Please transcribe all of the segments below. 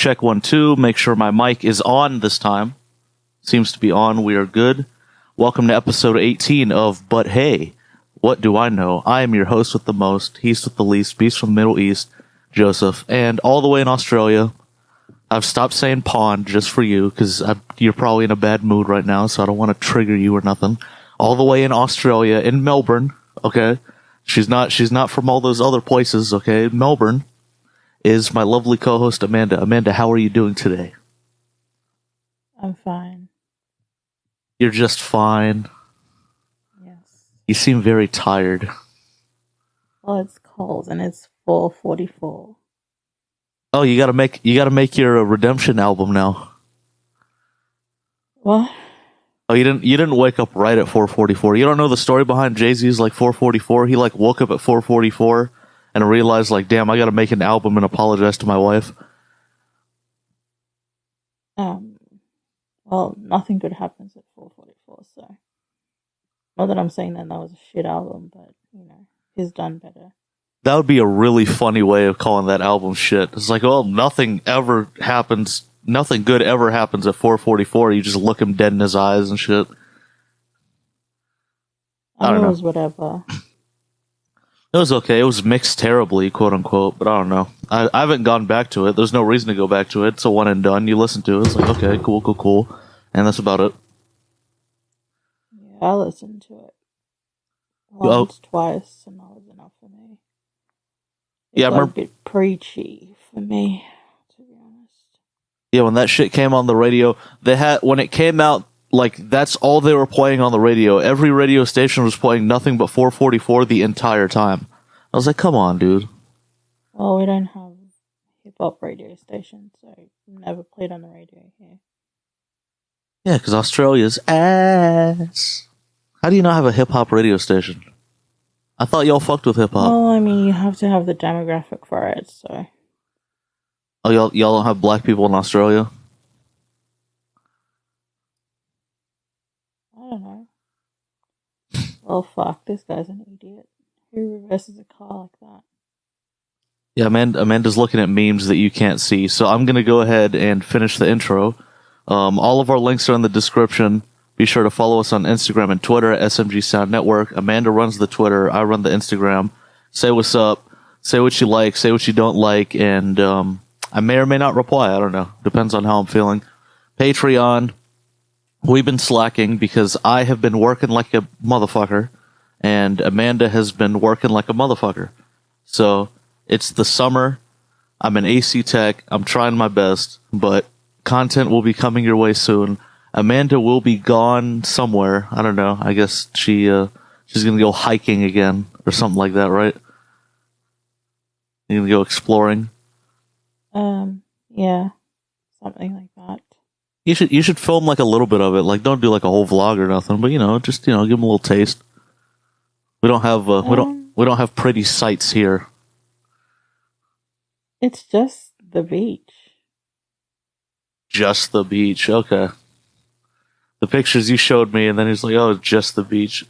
check 1 2. Make sure my mic is on this time. Seems to be on. We are good. Welcome to episode 18 of But Hey, What Do I Know? I am your host with the most, he's with the least, beast from the Middle East, Joseph, and all the way in Australia. I've stopped saying pond just for you because you're probably in a bad mood right now, so I don't want to trigger you or nothing. All the way in Australia, in Melbourne, okay? She's not from all those other places, okay? Melbourne is my lovely co-host, Amanda. Amanda, how are you doing today? I'm fine. You're just fine. Yes. You seem very tired. Well, it's cold and it's 4:44. Oh, you gotta make your redemption album now. What? Oh, you didn't wake up right at 4:44. You don't know the story behind Jay-Z's like 4:44. He like woke up at 4:44 and realized like, damn, I gotta make an album and apologize to my wife. Well, nothing good happens at 4:44. So, not that I'm saying that was a shit album, but he's done better. That would be a really funny way of calling that album shit. It's like, oh, nothing good ever happens at 4:44. You just look him dead in his eyes and shit. I don't know. It was whatever. It was okay. It was mixed terribly, quote unquote, but I don't know. I haven't gone back to it. There's no reason to go back to it. It's a one and done. You listen to it. It's like, okay, cool. And that's about it. Yeah, I listened to it once, twice, and that was enough for me. It got a bit preachy for me, to be honest. Yeah, when that shit came on the radio, when it came out, like, that's all they were playing on the radio. Every radio station was playing nothing but 4:44 the entire time. I was like, come on, dude. Well, we don't have hip-hop radio stations, so never played on the radio here. Yeah, because Australia's ass. How do you not have a hip-hop radio station? I thought y'all fucked with hip-hop. Well, I mean, you have to have the demographic for it, so... Oh, y'all don't have black people in Australia? I don't know. Well, fuck, this guy's an idiot. Who reverses a car like that? Yeah, Amanda's looking at memes that you can't see, so I'm going to go ahead and finish the intro. All of our links are in the description. Be sure to follow us on Instagram and Twitter at SMG Sound Network. Amanda runs the Twitter, I run the Instagram. Say what's up, say what you like, say what you don't like, and I may or may not reply, I don't know. Depends on how I'm feeling. Patreon. We've been slacking because I have been working like a motherfucker, and Amanda has been working like a motherfucker. So, it's the summer, I'm an AC tech, I'm trying my best, but content will be coming your way soon. Amanda will be gone somewhere, I don't know, I guess she's gonna go hiking again, or something like that, right? You're gonna go exploring? Yeah, something like that. You should film like a little bit of it. Like, don't do like a whole vlog or nothing, but just give them a little taste. We don't have we don't have pretty sights here. It's just the beach. Just the beach, okay. The pictures you showed me, and then he's like, "Oh, just the beach."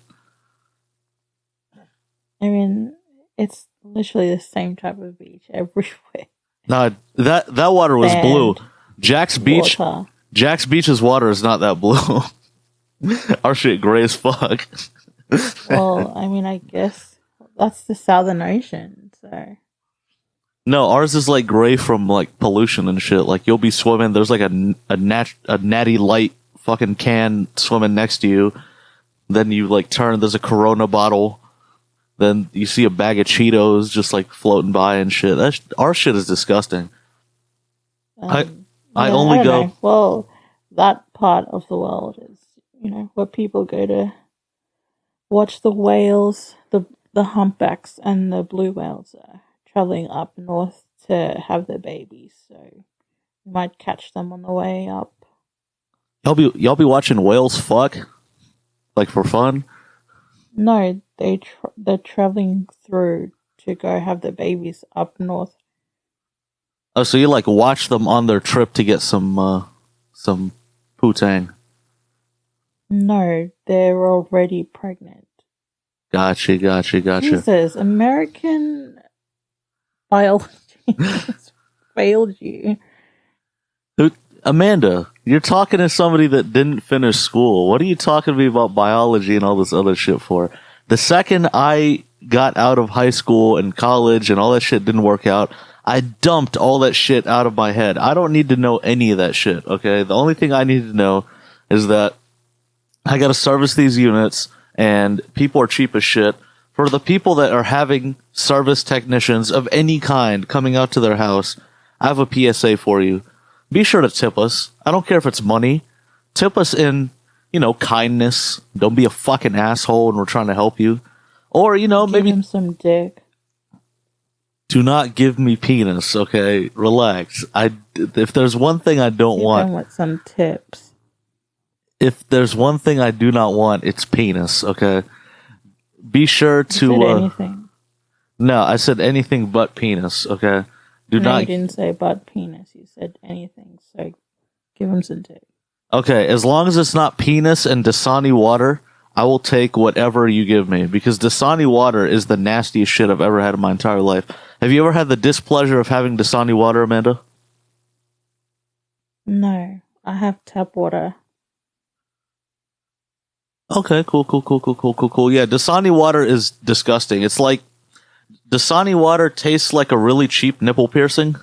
I mean, it's literally the same type of beach everywhere. No, that water was Sand, blue. Jack's Beach. Water. Jack's Beach's water is not that blue. Our shit gray as fuck. Well, I mean, I guess that's the Southern Ocean, so... No, ours is like gray from like pollution and shit. Like, you'll be swimming, there's like a natty light fucking can swimming next to you. Then you like turn, there's a Corona bottle. Then you see a bag of Cheetos just like floating by and shit. Our shit is disgusting. I only go... know. Well, that part of the world is, where people go to watch the whales, the humpbacks and the blue whales traveling up north to have their babies. So you might catch them on the way up. Y'all be watching whales fuck? Like, for fun? No, they're traveling through to go have their babies up north. Oh, so you like watch them on their trip to get some poo-tang? No, they're already pregnant. Gotcha. Jesus, American biology has failed you. Amanda, you're talking to somebody that didn't finish school. What are you talking to me about biology and all this other shit for? The second I got out of high school and college and all that shit didn't work out, I dumped all that shit out of my head. I don't need to know any of that shit, okay? The only thing I need to know is that I gotta service these units and people are cheap as shit. For the people that are having service technicians of any kind coming out to their house, I have a PSA for you. Be sure to tip us. I don't care if it's money. Tip us in, kindness. Don't be a fucking asshole and we're trying to help you. Or, maybe Give him some dick. do not give me penis, okay? Relax. If there's one thing I don't Give want, him with some tips. if there's one thing I do not want, it's penis, okay? Be sure You to said anything. No, I said anything but penis, okay? Do No, not you didn't say butt penis. You said anything. So give him some dick. Okay, as long as it's not penis and Dasani water, I will take whatever you give me because Dasani water is the nastiest shit I've ever had in my entire life. Have you ever had the displeasure of having Dasani water, Amanda? No, I have tap water. Okay, cool. Yeah, Dasani water is disgusting. It's like Dasani water tastes like a really cheap nipple piercing.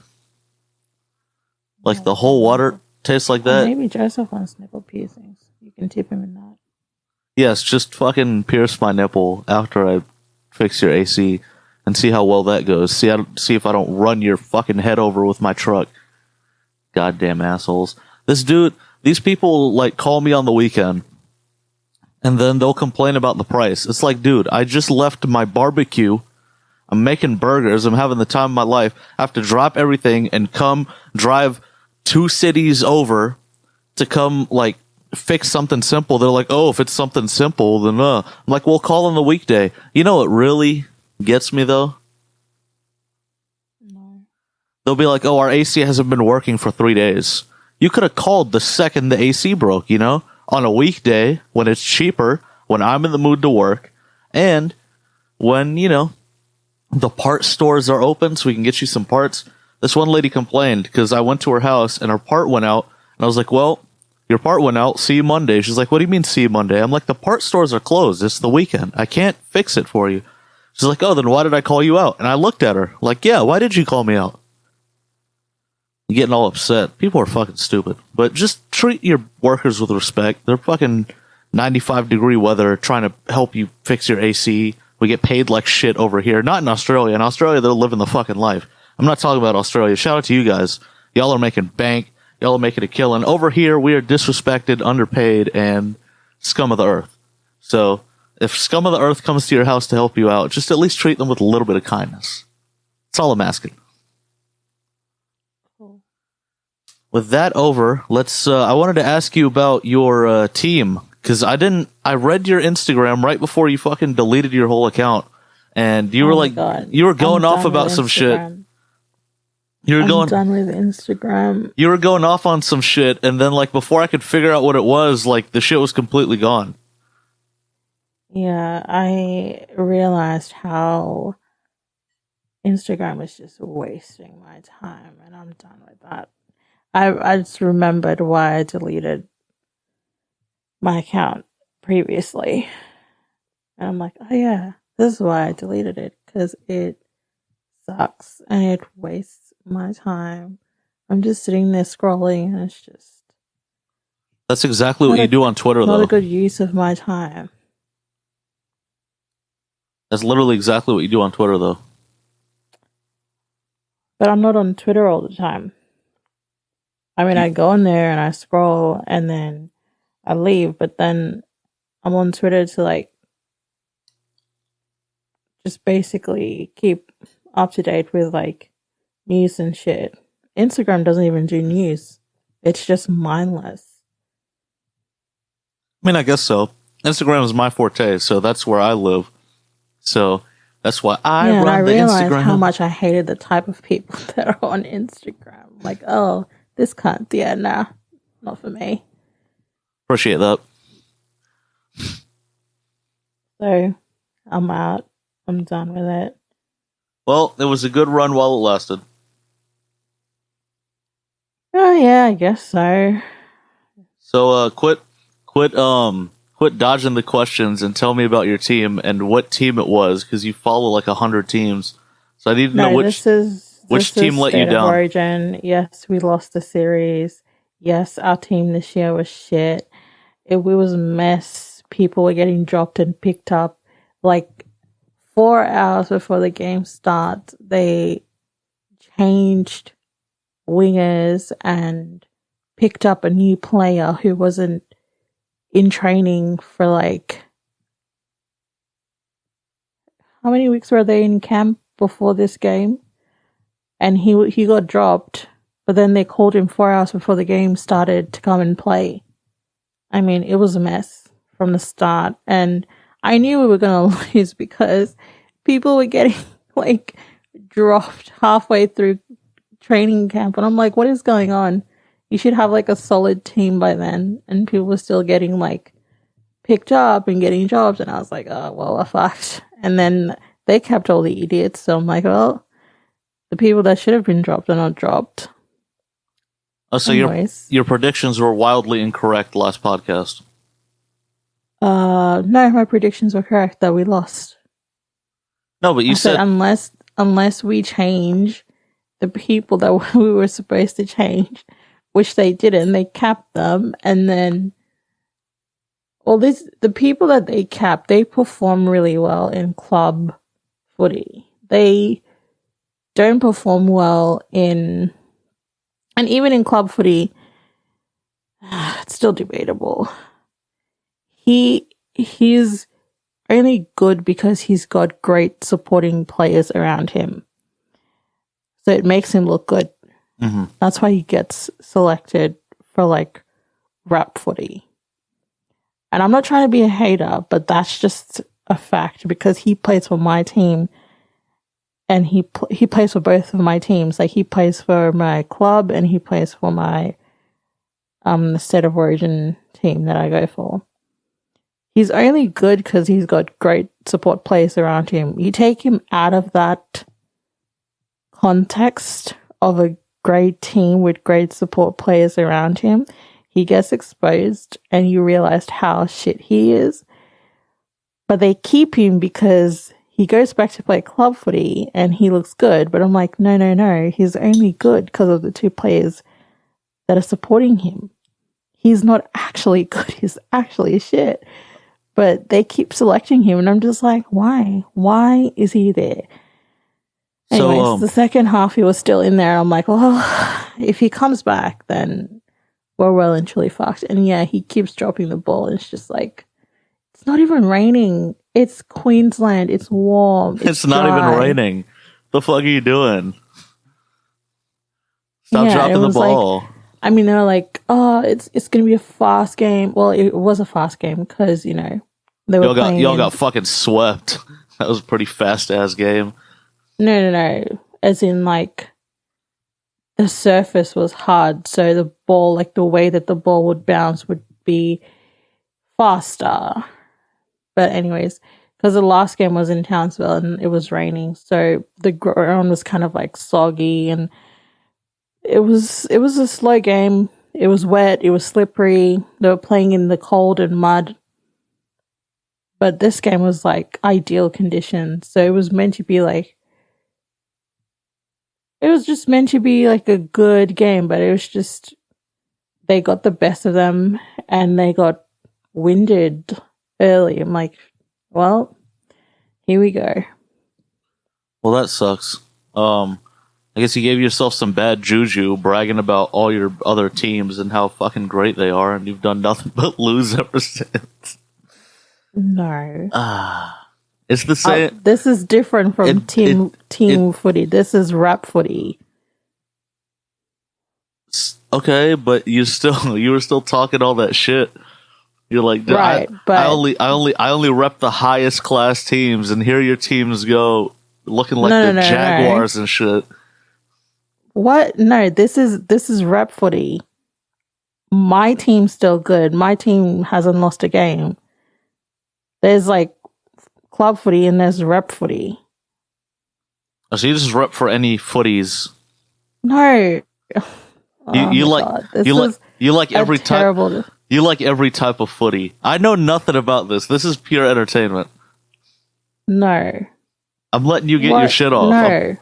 Like the whole water tastes like that. Maybe Joseph wants nipple piercings. You can tip him in that. Yes, just fucking pierce my nipple after I fix your AC and see how well that goes. See if I don't run your fucking head over with my truck. Goddamn assholes. These people like call me on the weekend and then they'll complain about the price. It's like, dude, I just left my barbecue. I'm making burgers. I'm having the time of my life. I have to drop everything and come drive 2 cities over to come like fix something simple. They're like, oh, if it's something simple, then I'm like, well, call on the weekday. You know what really gets me though? No. They'll be like, oh, our AC hasn't been working for 3 days. You could have called the second the AC broke, on a weekday when it's cheaper, when I'm in the mood to work, and when, the part stores are open so we can get you some parts. This one lady complained because I went to her house and her part went out. And I was like, well, your part went out. See you Monday. She's like, what do you mean see you Monday? I'm like, the part stores are closed. It's the weekend. I can't fix it for you. She's like, oh, then why did I call you out? And I looked at her like, yeah, why did you call me out? You're getting all upset. People are fucking stupid. But just treat your workers with respect. They're fucking 95-degree weather trying to help you fix your AC. We get paid like shit over here. Not in Australia. In Australia, they're living the fucking life. I'm not talking about Australia. Shout out to you guys. Y'all are making bank. Y'all are making a killing. Over here, we are disrespected, underpaid, and scum of the earth. So, if scum of the earth comes to your house to help you out, just at least treat them with a little bit of kindness. That's all I'm asking. Cool. With that over, I wanted to ask you about your team. Because I read your Instagram right before you fucking deleted your whole account. And you were like, God. you were going I'm off done about with some shit. Instagram. I'm done with Instagram. You were going off on some shit. And then like before I could figure out what it was, like the shit was completely gone. Yeah, I realized how Instagram is just wasting my time. And I'm done with that. I just remembered why I deleted my account previously. And I'm like, oh yeah, this is why I deleted it. Because it sucks and it wastes my time. I'm just sitting there scrolling and it's just... That's exactly what you do on Twitter, though. Not a good use of my time. That's literally exactly what you do on Twitter, though. But I'm not on Twitter all the time. I mean, I go in there and I scroll and then I leave, but then I'm on Twitter to like just basically keep up to date with like news and shit. Instagram doesn't even do news. It's just mindless. I mean, I guess so. Instagram is my forte, so that's where I live. So that's why I run and I the realized Instagram. how much I hated the type of people that are on Instagram. Like, oh, this cunt. Yeah, nah, not for me. Appreciate that. So I'm out. I'm done with it. Well, it was a good run while it lasted. Oh yeah, I guess so. So quit dodging the questions and tell me about your team and what team it was, because you follow like 100 teams. So I need to know No, which this is team let you State of down. Origin. Yes, we lost the series. Yes, our team this year was shit. We was a mess. People were getting dropped and picked up. Like 4 hours before the game starts, they changed wingers and picked up a new player who wasn't in training for like how many weeks were they in camp before this game? And he got dropped, but then they called him 4 hours before the game started to come and play. I mean, it was a mess from the start, and I knew we were gonna lose because people were getting like dropped halfway through training camp, and I'm like, what is going on? You should have like a solid team by then, and people were still getting like picked up and getting jobs, and I was like, oh well, I fucked. And then they kept all the idiots, so I'm like, well, the people that should have been dropped are not dropped. So Anyways, your predictions were wildly incorrect last podcast. no, my predictions were correct that we lost. No, but you I said said unless we change the people that we were supposed to change, which they didn't, they capped them, and then well, the people that they capped, they perform really well in club footy. They don't perform well in, and even in club footy, it's still debatable. He's only good because he's got great supporting players around him. So it makes him look good. mm-hmm. That's why he gets selected for like rap footy. And I'm not trying to be a hater, but that's just a fact because he plays for my team, and he plays for both of my teams. Like he plays for my club and he plays for my the State of Origin team that I go for. He's only good because he's got great support players around him. You take him out of that context of a great team with great support players around him, he gets exposed and you realize how shit he is. But they keep him because he goes back to play club footy and he looks good. But I'm like, no. He's only good because of the two players that are supporting him. He's not actually good. He's actually shit. But they keep selecting him, and I'm just like, why? Why is he there? Anyways, the second half he was still in there. I'm like, well, if he comes back, then we're well and truly fucked. And yeah, he keeps dropping the ball, and it's just like, it's not even raining. It's Queensland. It's warm. It's not dry. even raining. The fuck are you doing? Stop dropping the ball. Like, I mean, they're like, oh, it's gonna be a fast game. Well, it was a fast game because they were y'all got fucking swept. That was a pretty fast ass game. No. As in, like, the surface was hard, so the ball, like the way that the ball would bounce, would be faster. But anyways, because the last game was in Townsville and it was raining, so the ground was kind of like soggy, and it was a slow game. It was wet. It was slippery. They were playing in the cold and mud. But this game was like ideal conditions, so it was meant to be like. It was just meant to be like a good game, but it was just they got the best of them and they got winded early. I'm like, well, here we go. Well, that sucks. I guess you gave yourself some bad juju bragging about all your other teams and how fucking great they are, and you've done nothing but lose ever since. No. It's the same. This is different from team footy. This is rap footy. Okay, but you were still talking all that shit. You're like, right, I only rep the highest class teams, and here your teams go looking like the Jaguars and shit. What? No, this is rep footy. My team's still good. My team hasn't lost a game. There's like club footy and there's rep footy. Oh, so you just rep for any footies? No. You my like God. This you like is you like a every type. terrible. You like every type of footy. I know nothing about this. This is pure entertainment. No. I'm letting you get your What? shit off. No.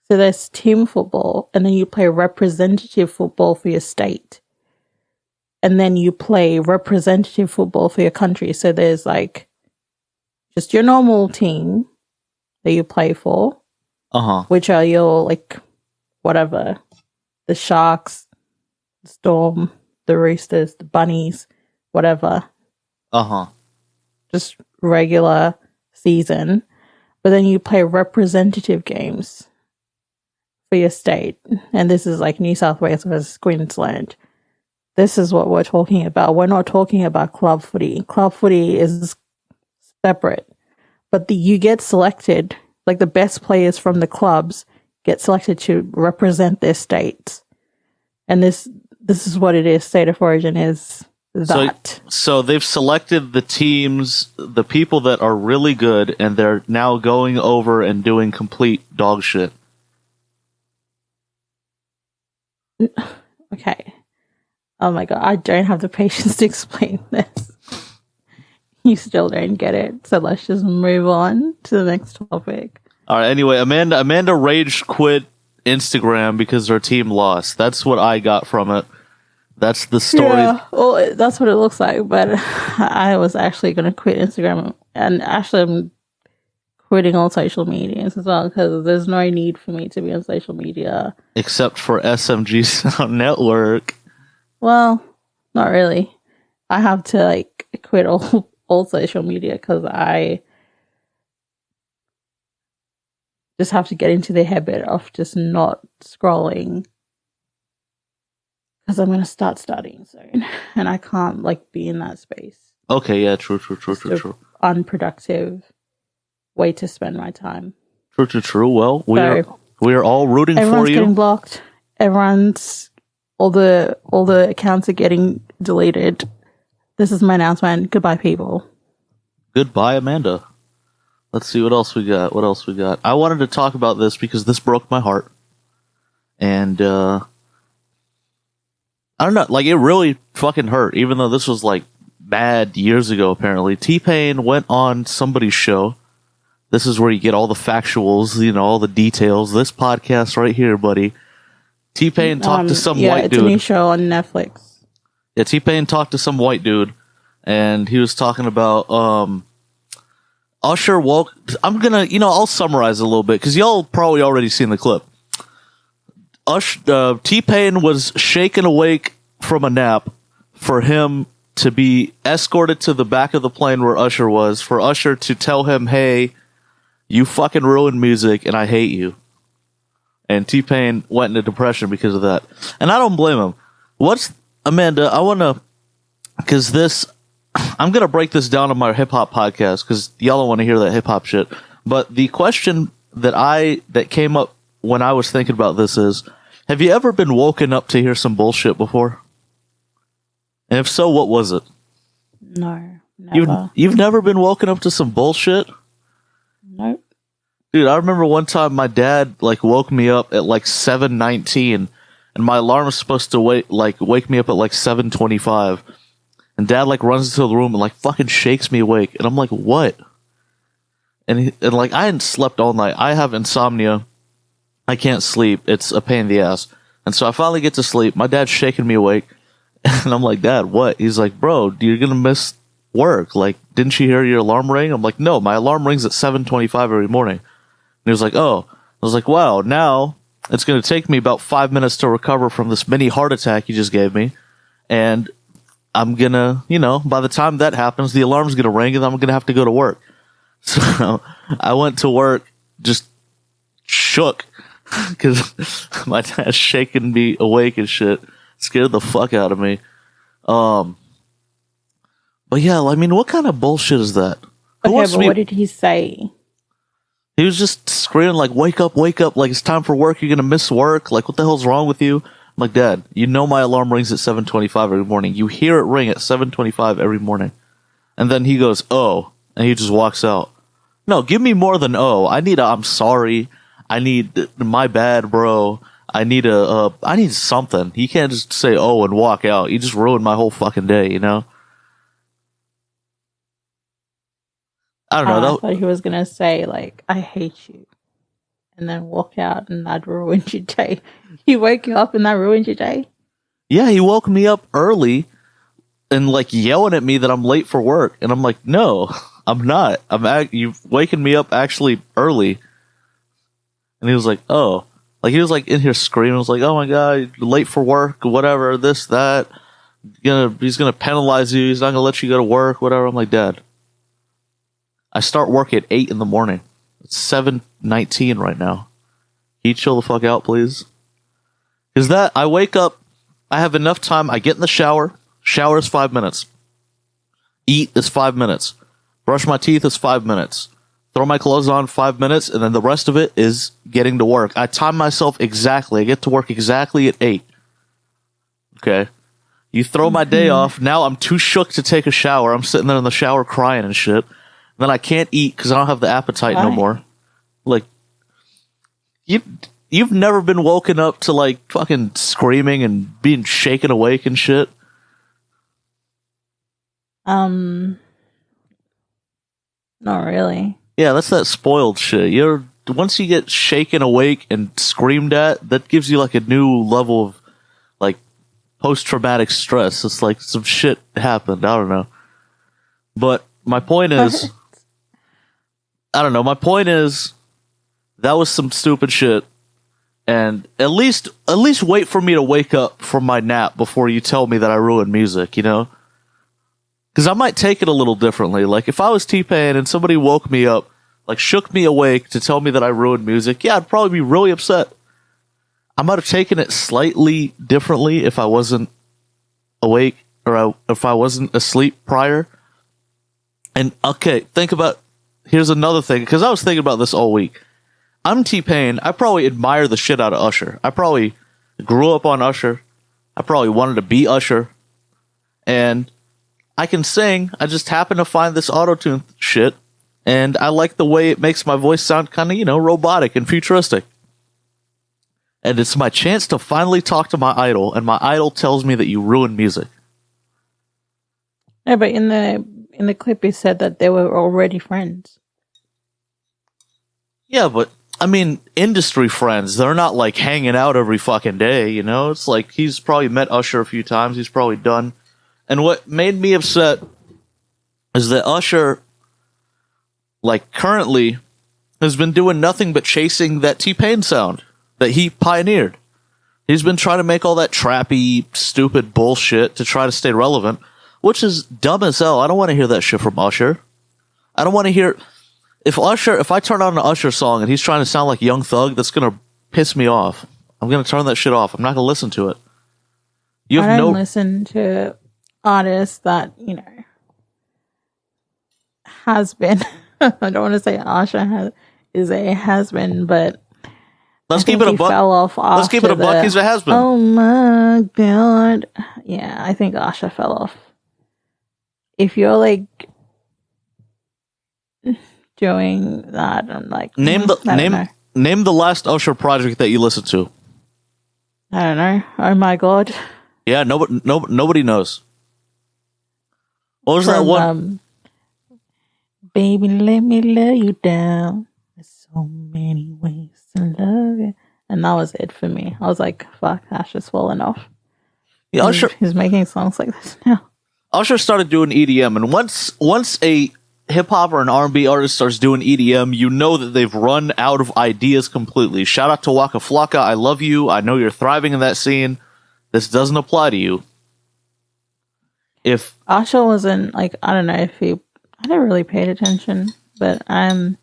So there's team football, and then you play representative football for your state. And then you play representative football for your country. So there's like just your normal team that you play for, which are your like whatever, the Sharks, the Storm, the Roosters, the Bunnies, whatever. Just regular season. But then you play representative games for your state. And this is like New South Wales versus Queensland. This is what we're talking about. We're not talking about club footy. Club footy is separate. But you get selected, like the best players from the clubs get selected to represent their states. And this is what it is. State of origin is that. So they've selected the teams, the people that are really good, and they're now going over and doing complete dog shit. Okay. Oh my God, I don't have the patience to explain this. You still don't get it. So let's just move on to the next topic. All right, anyway, Amanda rage quit Instagram because her team lost. That's what I got from it. That's the story. Yeah, well, that's what it looks like, but I was actually going to quit Instagram, and actually I'm quitting all social medias as well, because there's no need for me to be on social media. Except for SMG Sound Network. Well, not really. I have to like quit all social media because I just have to get into the habit of just not scrolling, because I'm going to start studying soon and I can't like be in that space. Okay, yeah, true. Unproductive way to spend my time. True. Well, we are all rooting for you. Everyone's getting blocked. All the accounts are getting deleted. This is my announcement. Goodbye, people. Goodbye, Amanda. Let's see what else we got. I wanted to talk about this because this broke my heart. And, I don't know, like, it really fucking hurt, even though this was, like, bad years ago, apparently. T-Pain went on somebody's show. This is where you get all the factuals, all the details. This podcast right here, buddy. T-Pain talked to some white dude. Yeah, it's a new show on Netflix. Yeah, T-Pain talked to some white dude, and he was talking about, Usher woke... I'm gonna, I'll summarize it a little bit, because y'all probably already seen the clip. T-Pain was shaken awake from a nap for him to be escorted to the back of the plane where Usher was, for Usher to tell him, hey, you fucking ruined music, and I hate you. And T-Pain went into depression because of that. And I don't blame him. Amanda, I want to... Because I'm going to break this down on my hip-hop podcast, because y'all don't want to hear that hip-hop shit. But the question that came up when I was thinking about this is, have you ever been woken up to hear some bullshit before? And if so, what was it? No, never. You've never been woken up to some bullshit? Nope. Dude, I remember one time my dad woke me up at 7:19, and my alarm was supposed to wake me up at 7:25. And Dad runs into the room and fucking shakes me awake, and I'm like, what? And I hadn't slept all night. I have insomnia. I can't sleep. It's a pain in the ass. And so I finally get to sleep. My dad's shaking me awake, and I'm like, Dad, what? He's like, bro, you're gonna miss work. Didn't you hear your alarm ring? I'm like, no, my alarm rings at 7:25 every morning. And he was like, oh. I was like, wow, now it's going to take me about 5 minutes to recover from this mini heart attack you just gave me. And I'm going to, by the time that happens, the alarm's going to ring and I'm going to have to go to work. So I went to work just shook because my dad's shaking me awake and shit. Scared the fuck out of me. But yeah, what kind of bullshit is that? Okay, but what did he say? He was just screaming wake up, it's time for work, you're gonna miss work, what the hell's wrong with you? I'm like, Dad, my alarm rings at 7:25 every morning. You hear it ring at 7:25 every morning. And then he goes, oh, and he just walks out. No, give me more than oh. I need I'm sorry. I need my bad, bro. I need I need something. You can't just say oh and walk out. You just ruined my whole fucking day, you know? I don't know. I thought he was gonna say like, "I hate you," and then walk out, and that ruined your day. He woke you up, and that ruined your day. Yeah, he woke me up early and like yelling at me that I'm late for work, and I'm like, no, I'm not. You've waken me up actually early. And he was like, oh, like he was like in here screaming. I was like, oh my god, you're late for work, whatever, this, that. He's gonna penalize you. He's not gonna let you go to work, whatever. I'm like, Dad, I start work at 8 in the morning. It's 7:19 right now. Can you chill the fuck out, please? Is that I wake up, I have enough time. I get in the shower. Shower is 5 minutes. Eat is 5 minutes. Brush my teeth is 5 minutes. Throw my clothes on 5 minutes, and then the rest of it is getting to work. I time myself exactly. I get to work exactly at 8. Okay. You throw my day off. Now I'm too shook to take a shower. I'm sitting there in the shower crying and shit. Then I can't eat because I don't have the appetite no more. Like, you've never been woken up to like fucking screaming and being shaken awake and shit? Not really. Yeah, that's that spoiled shit. Once you get shaken awake and screamed at, that gives you like a new level of like post-traumatic stress. It's like some shit happened. I don't know. But my point is, I don't know. My point is, that was some stupid shit. And at least wait for me to wake up from my nap before you tell me that I ruined music, you know? Because I might take it a little differently. Like, if I was T-Pain and somebody woke me up, like, shook me awake to tell me that I ruined music, yeah, I'd probably be really upset. I might have taken it slightly differently if I wasn't awake or if I wasn't asleep prior. And, okay, here's another thing, because I was thinking about this all week. I'm T-Pain. I probably admire the shit out of Usher. I probably grew up on Usher. I probably wanted to be Usher. And I can sing. I just happen to find this auto-tune shit. And I like the way it makes my voice sound kind of, robotic and futuristic. And it's my chance to finally talk to my idol. And my idol tells me that you ruined music. No, but in the clip, he said that they were already friends. Yeah, but I mean, industry friends, they're not like hanging out every fucking day, you know? It's like he's probably met Usher a few times. He's probably done. And what made me upset is that Usher, like, currently has been doing nothing but chasing that T-Pain sound that he pioneered. He's been trying to make all that trappy, stupid bullshit to try to stay relevant, which is dumb as hell. I don't want to hear that shit from Usher. I don't want to hear... If I turn on an Usher song and he's trying to sound like Young Thug, that's going to piss me off. I'm going to turn that shit off. I'm not going to listen to it. I don't listen to artists that, has been. I don't want to say Usher is a has-been, but let's keep it a buck. Fell off let's keep it a buck. He's a has-been. Oh my God. Yeah, I think Usher fell off. If you're like... doing that, I'm like, name the last Usher project that you listened to. I don't know. Oh my God. Yeah, nobody knows. What was that one? Baby, let me lay you down. There's so many ways to love you. And that was it for me. I was like, fuck, Usher's falling off. Yeah, Usher, he's making songs like this now. Usher started doing EDM, and once a hip-hop or an R&B artist starts doing EDM, you know that they've run out of ideas completely. Shout out to Waka Flocka. I love you. I know you're thriving in that scene. This doesn't apply to you. If Usher wasn't, like, I don't know if I never really paid attention, but I'm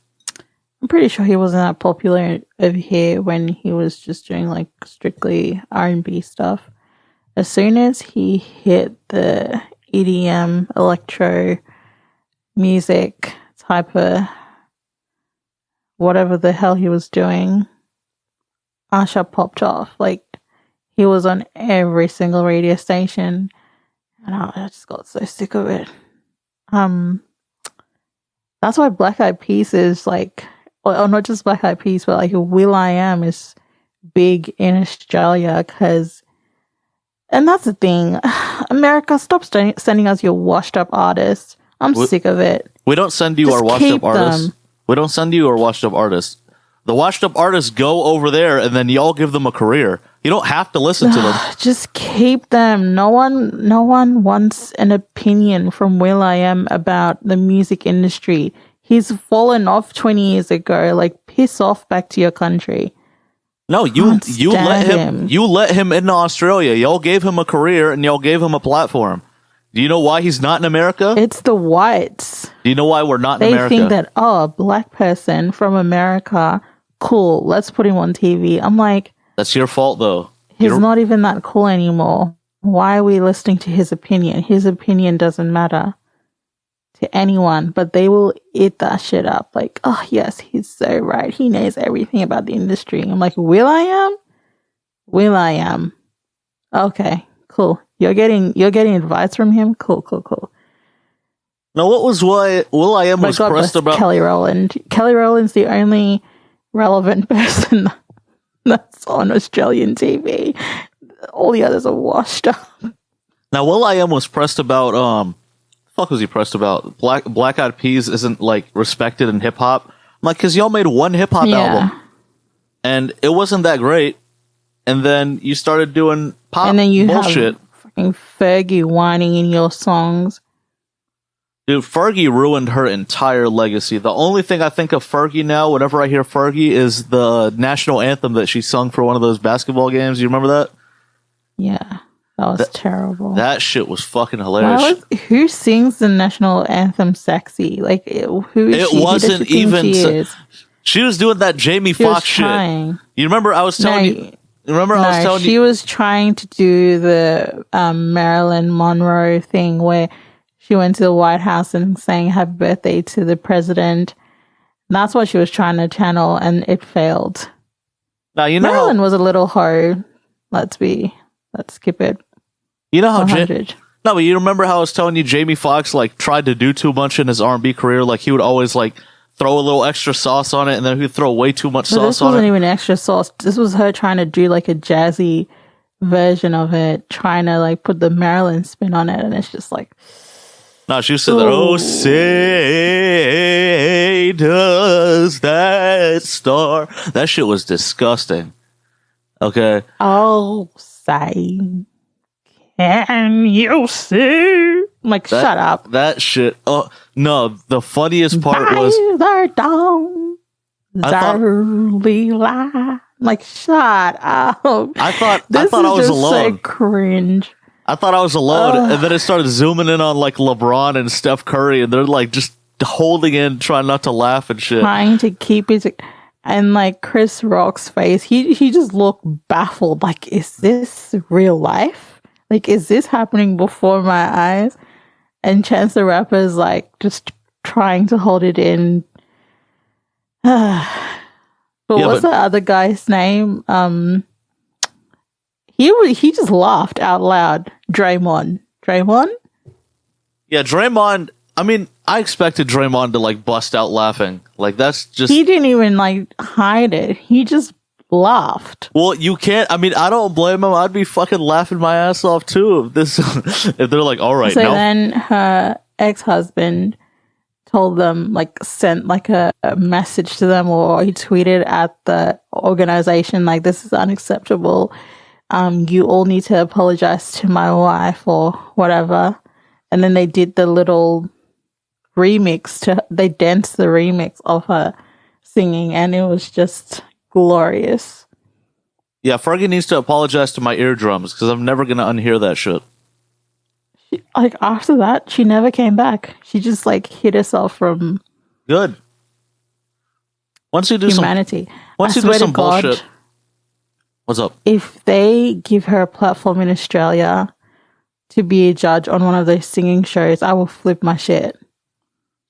pretty sure he wasn't that popular over here when he was just doing, like, strictly R&B stuff. As soon as he hit the EDM, electro music type of whatever the hell he was doing, Usher popped off. Like, he was on every single radio station, and I just got so sick of it. That's why Black Eyed Peas is like, or not just Black Eyed Peas, but like Will.i.am is big in Australia because, and that's the thing, America, stop sending us your washed up artists. I'm sick of it. We don't send you Just our washed keep up artists. them. We don't send you our washed up artists. The washed up artists go over there and then y'all give them a career. You don't have to listen to them. Just keep them. No one wants an opinion from will.i.am about the music industry. He's fallen off 20 years ago. Like, piss off back to your country. No, you let him into Australia. Y'all gave him a career and y'all gave him a platform. Do you know why he's not in America? It's the whites. Do you know why we're not in They America? think that, a black person from America, cool, let's put him on TV. I'm like, that's your fault, though. he's not even that cool anymore. Why are we listening to his opinion? His opinion doesn't matter to anyone, but they will eat that shit up. Like, oh, yes, he's so right. He knows everything about the industry. I'm like, will.i.am? will.i.am. Okay, cool. You're getting advice from him? Cool. Now, what was why will.i.am was God pressed bless about? Kelly Rowland. Kelly Rowland's the only relevant person that's on Australian TV. All the others are washed up. Now, will.i.am was pressed about, fuck was he pressed about? Black Eyed Peas isn't, like, respected in hip-hop. I'm like, because y'all made one hip-hop album. And it wasn't that great. And then you started doing pop and then you bullshit. have fucking Fergie whining in your songs. Dude, Fergie ruined her entire legacy. The only thing I think of Fergie now, whenever I hear Fergie, is the national anthem that she sung for one of those basketball games. You remember that? Yeah, that was terrible. That shit was fucking hilarious. Who sings the national anthem sexy? Like, who is she? It wasn't even. She was doing that Jamie Foxx shit. You remember I was telling you? Remember I was telling you? She was trying to do the Marilyn Monroe thing where she went to the White House and sang happy birthday to the president. And that's what she was trying to channel, and it failed. Now, you know Marilyn was a little hoe. Let's skip it. You know how no, but you remember how I was telling you Jamie Foxx like tried to do too much in his R&B career? Like he would always like throw a little extra sauce on it, and then he'd throw way too much sauce on it. This wasn't even extra sauce. This was her trying to do like a jazzy version of it, trying to like put the Marilyn spin on it, and it's just like. No, she said that. Oh, say does that star? That shit was disgusting. Okay. Oh, say can you see? I'm like, shut up. That shit. Oh no, the funniest part was the dawn. I'm like, shut up. I thought I was alone. So cringe. I thought I was alone, and then it started zooming in on like LeBron and Steph Curry, and they're like just holding in, trying not to laugh and shit. Trying to keep it, and like Chris Rock's face, he just looked baffled. Like, is this real life? Like, is this happening before my eyes? And Chance the Rapper is like just trying to hold it in. But what's the other guy's name? He just laughed out loud. Draymond? Yeah, Draymond. I mean, I expected Draymond to like bust out laughing. Like that's just. He didn't even like hide it. He just laughed. Well, you can't. I mean, I don't blame him. I'd be fucking laughing my ass off too if they're like, all right. So then her ex-husband told them, like, sent like a message to them, or he tweeted at the organization like, this is unacceptable. You all need to apologize to my wife or whatever. And then they did the little remix they danced the remix of her singing, and it was just glorious. Yeah, Fergie needs to apologize to my eardrums because I'm never going to unhear that shit. Like, after that, she never came back. She just, like, hid herself from... Good. Once you do humanity. Once you do some bullshit... What's up? If they give her a platform in Australia to be a judge on one of those singing shows, I will flip my shit.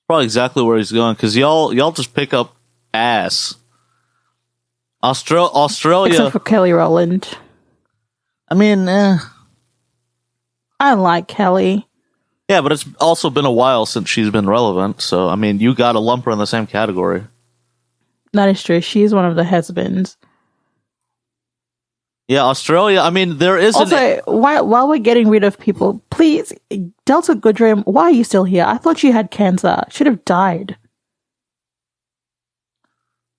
Probably exactly where he's going, because y'all just pick up ass. Australia... Except for Kelly Rowland. I mean, I like Kelly. Yeah, but it's also been a while since she's been relevant, so, I mean, you gotta lump her in the same category. That is true. She's one of the has-beens. Yeah, Australia. I mean, there is Also, while we're getting rid of people, please, Delta Goodrem, why are you still here? I thought you had cancer. Should have died.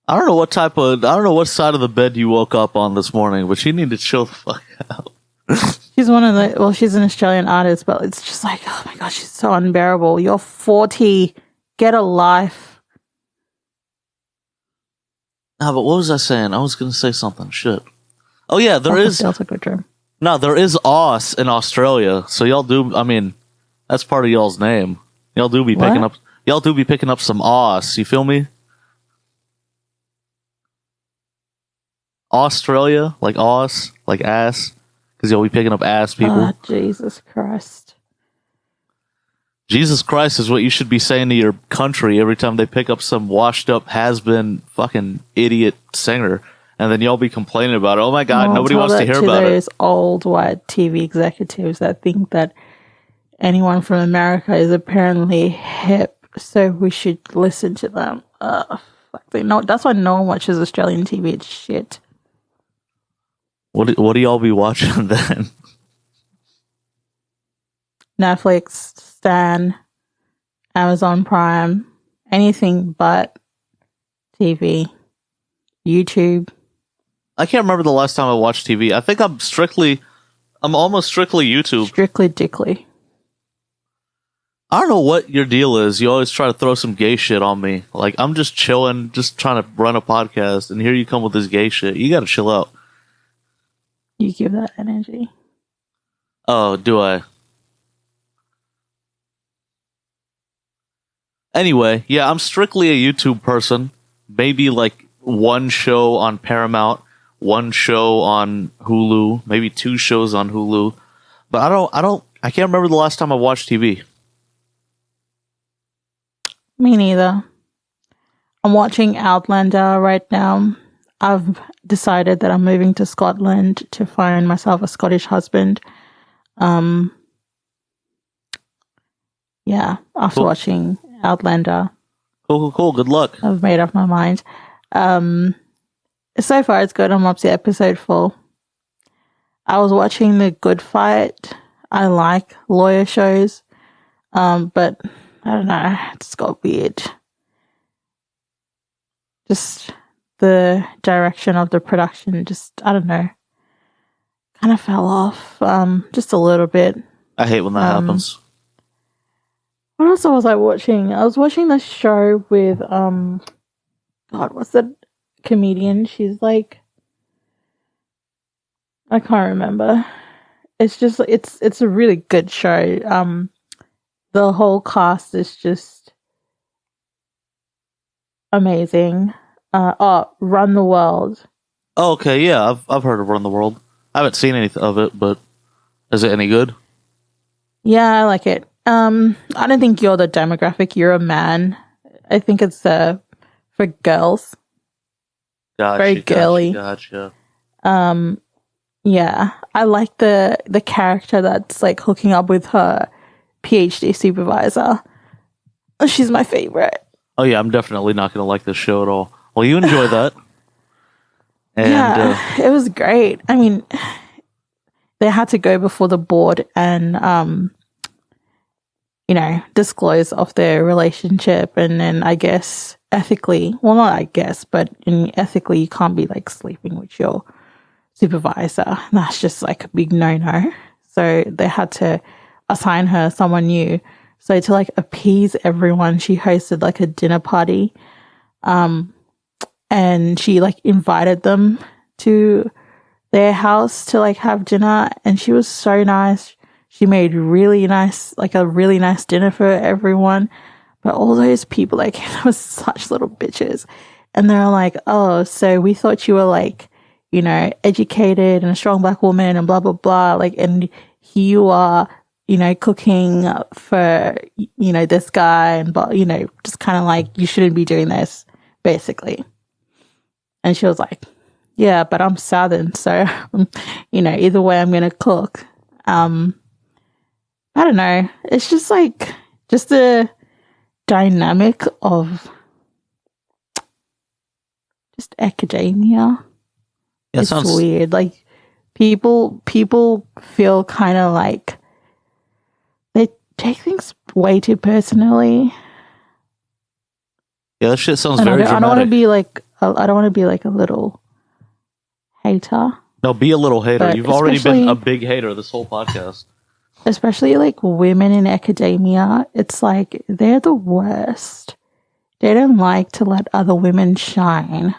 I don't know what side of the bed you woke up on this morning, but you need to chill the fuck out. She's an Australian artist, but it's just like, oh my gosh, she's so unbearable. You're 40. Get a life. No, but what was I saying? I was going to say something. Shit. Oh yeah, there is Delta Goodrem. No, there is Aus in Australia. So y'all do. I mean, that's part of y'all's name. Y'all do be picking up some Aus. You feel me? Australia, like Aus, like ass, because you'll be picking up ass people. Oh, Jesus Christ. Jesus Christ is what you should be saying to your country every time they pick up some washed up has-been fucking idiot singer, and then y'all be complaining about it. Oh my God, nobody wants to hear about it. Those old white TV executives that think that anyone from America is apparently hip, so we should listen to them. That's why no one watches Australian TV. It's shit. What do y'all be watching then? Netflix, Stan, Amazon Prime, anything but TV, YouTube. I can't remember the last time I watched TV. I think I'm almost strictly YouTube. Strictly dickly. I don't know what your deal is. You always try to throw some gay shit on me. Like, I'm just chilling, just trying to run a podcast, and here you come with this gay shit. You gotta chill out. You give that energy. Oh, do I? Anyway, yeah, I'm strictly a YouTube person. Maybe like one show on Paramount, one show on Hulu, maybe two shows on Hulu. But I can't remember the last time I watched TV. Me neither. I'm watching Outlander right now. I've decided that I'm moving to Scotland to find myself a Scottish husband. Yeah, after watching Outlander. Cool. Good luck. I've made up my mind. So far it's good. I'm up to episode 4. I was watching The Good Fight. I like lawyer shows. But I don't know, it's got weird. Just the direction of the production, I don't know, kind of fell off just a little bit. I hate when that happens. What else was I watching? I was watching this show with God, what's that comedian? She's like, I can't remember. It's just it's a really good show. The whole cast is just amazing. Run the World. Oh, okay, yeah, I've heard of Run the World. I haven't seen anything of it, but is it any good? Yeah, I like it. I don't think you're the demographic. You're a man. I think it's for girls. Gotcha, very girly. Gotcha. Yeah, I like the character that's like hooking up with her PhD supervisor. She's my favorite. Oh yeah, I'm definitely not going to like this show at all. Well, you enjoy that. And, yeah, it was great. I mean, they had to go before the board and disclose of their relationship, and then I guess ethically, well, not I guess, but ethically, you can't be like sleeping with your supervisor. That's just like a big no-no. So they had to assign her someone new. So to like appease everyone, she hosted like a dinner party, and she like invited them to their house to like have dinner, and she was so nice. She made a really nice dinner for everyone. But all those people, like, they were such little bitches. And they were like, oh, so we thought you were like, educated and a strong black woman and blah, blah, blah. Like, and here you are, cooking for, this guy and, just kind of like, you shouldn't be doing this, basically. And she was like, yeah, but I'm Southern, so, either way I'm going to cook. I don't know. It's just like, just the dynamic of just academia. Yeah, it's weird. Like, People feel kind of like they take things way too personally. Yeah, that shit sounds And very I don't want to dramatic. be like I don't want to be like a little hater, No, be a little hater. but You've already been especially a big hater this whole podcast. especially like women in academia. It's like they're the worst. They don't like to let other women shine.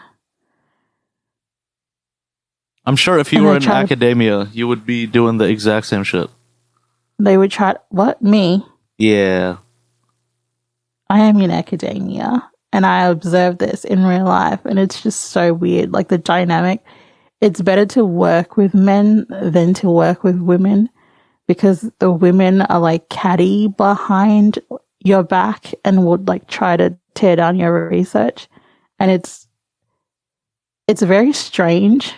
I'm sure if you And were they in try to- academia, you would be doing the exact same shit. They would try what me? Yeah. I am in academia and I observe this in real life and it's just so weird. Like the dynamic, it's better to work with men than to work with women because the women are like catty behind your back and would like try to tear down your research. And it's very strange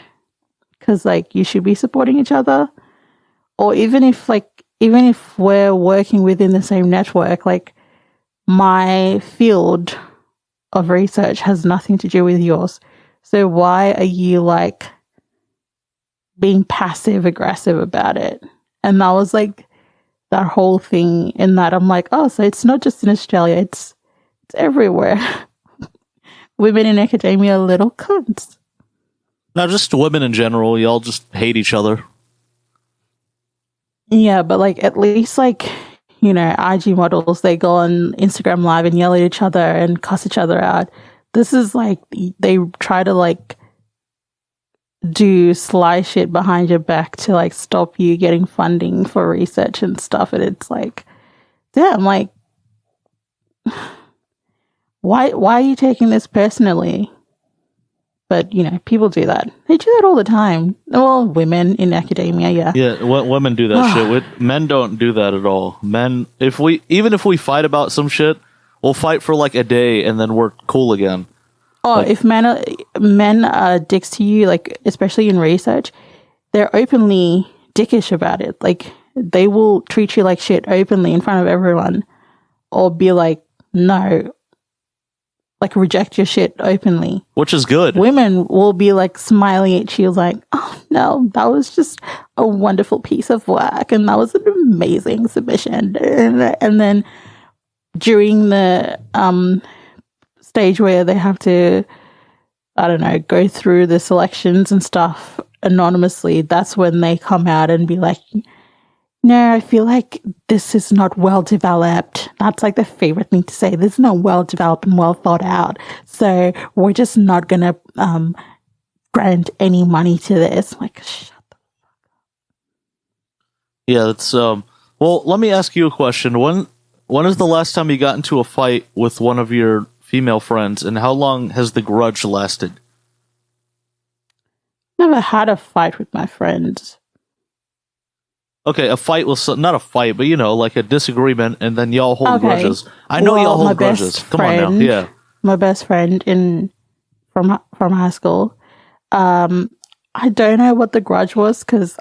because like you should be supporting each other. Or even if we're working within the same network, like my field of research has nothing to do with yours. So why are you like being passive aggressive about it? And that was like that whole thing in that I'm like, oh, so it's not just in Australia, it's everywhere. Women in academia are little cunts. No, just women in general. Y'all just hate each other. Yeah, but like at least like, you know, IG models, they go on Instagram Live and yell at each other and cuss each other out. This is like, they try to like do sly shit behind your back to like stop you getting funding for research and stuff. And it's like, damn, like, why are you taking this personally? But, you know, people do that. They do that all the time. Well, women in academia, yeah. Yeah, women do that shit. Men don't do that at all. Men, even if we fight about some shit, we'll fight for like a day and then we're cool again. Oh, like, if men are dicks to you, like especially in research, they're openly dickish about it. Like they will treat you like shit openly in front of everyone, or be like, no, like reject your shit openly. Which is good. Women will be like smiling at you, like, oh no, that was just a wonderful piece of work, and that was an amazing submission, and then during the stage where they have to, I don't know, go through the selections and stuff anonymously, that's when they come out and be like, no, I feel like this is not well developed. That's like the favorite thing to say. This is not well developed and well thought out. So we're just not going to grant any money to this. I'm like, shut the fuck up. Yeah, that's, well, let me ask you a question. When is the last time you got into a fight with one of your female friends, and how long has the grudge lasted? Never had a fight with my friends. Okay, a fight was not a fight, but you know, like a disagreement, and then y'all hold grudges. I know y'all hold grudges. Come on now, yeah. My best friend from high school. I don't know what the grudge was because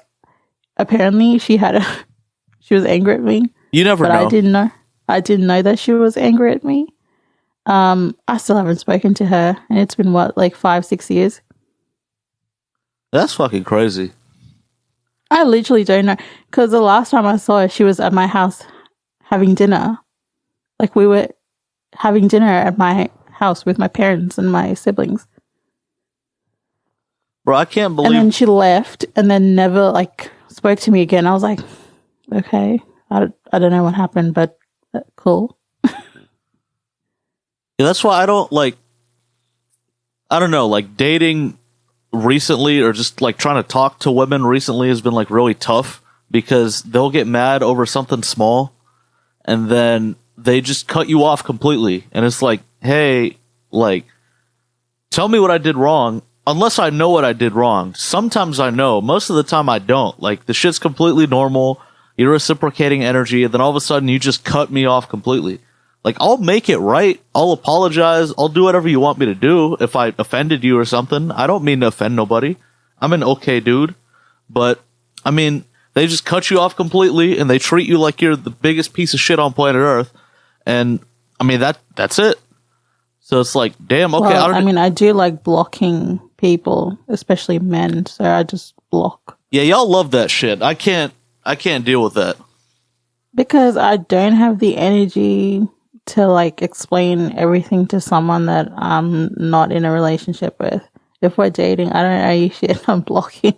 apparently she was angry at me. You never know. I didn't know. I didn't know that she was angry at me. I still haven't spoken to her, and it's been what, like 5-6 years. That's fucking crazy. I literally don't know, because the last time I saw her, she was at my house having dinner. Like we were having dinner at my house with my parents and my siblings. Bro, I can't believe. And then she left, and then never like spoke to me again. I was like, okay, I don't know what happened, but cool. Yeah, that's why I don't like. I don't know, like dating recently or just like trying to talk to women recently has been like really tough because they'll get mad over something small and then they just cut you off completely. And it's like, hey, like, tell me what I did wrong. Unless I know what I did wrong. Sometimes I know. Most of the time I don't. Like, the shit's completely normal. You're reciprocating energy, and then all of a sudden you just cut me off completely. Like, I'll make it right. I'll apologize. I'll do whatever you want me to do if I offended you or something. I don't mean to offend nobody. I'm an okay dude. But, I mean, they just cut you off completely, and they treat you like you're the biggest piece of shit on planet Earth. And, I mean, that's it. So it's like, damn, okay. Well, I do like blocking people, especially men, so I just block. Yeah, y'all love that shit. I can't deal with that. Because I don't have the energy to like explain everything to someone that I'm not in a relationship with. If we're dating, I don't know you shit, I'm blocking.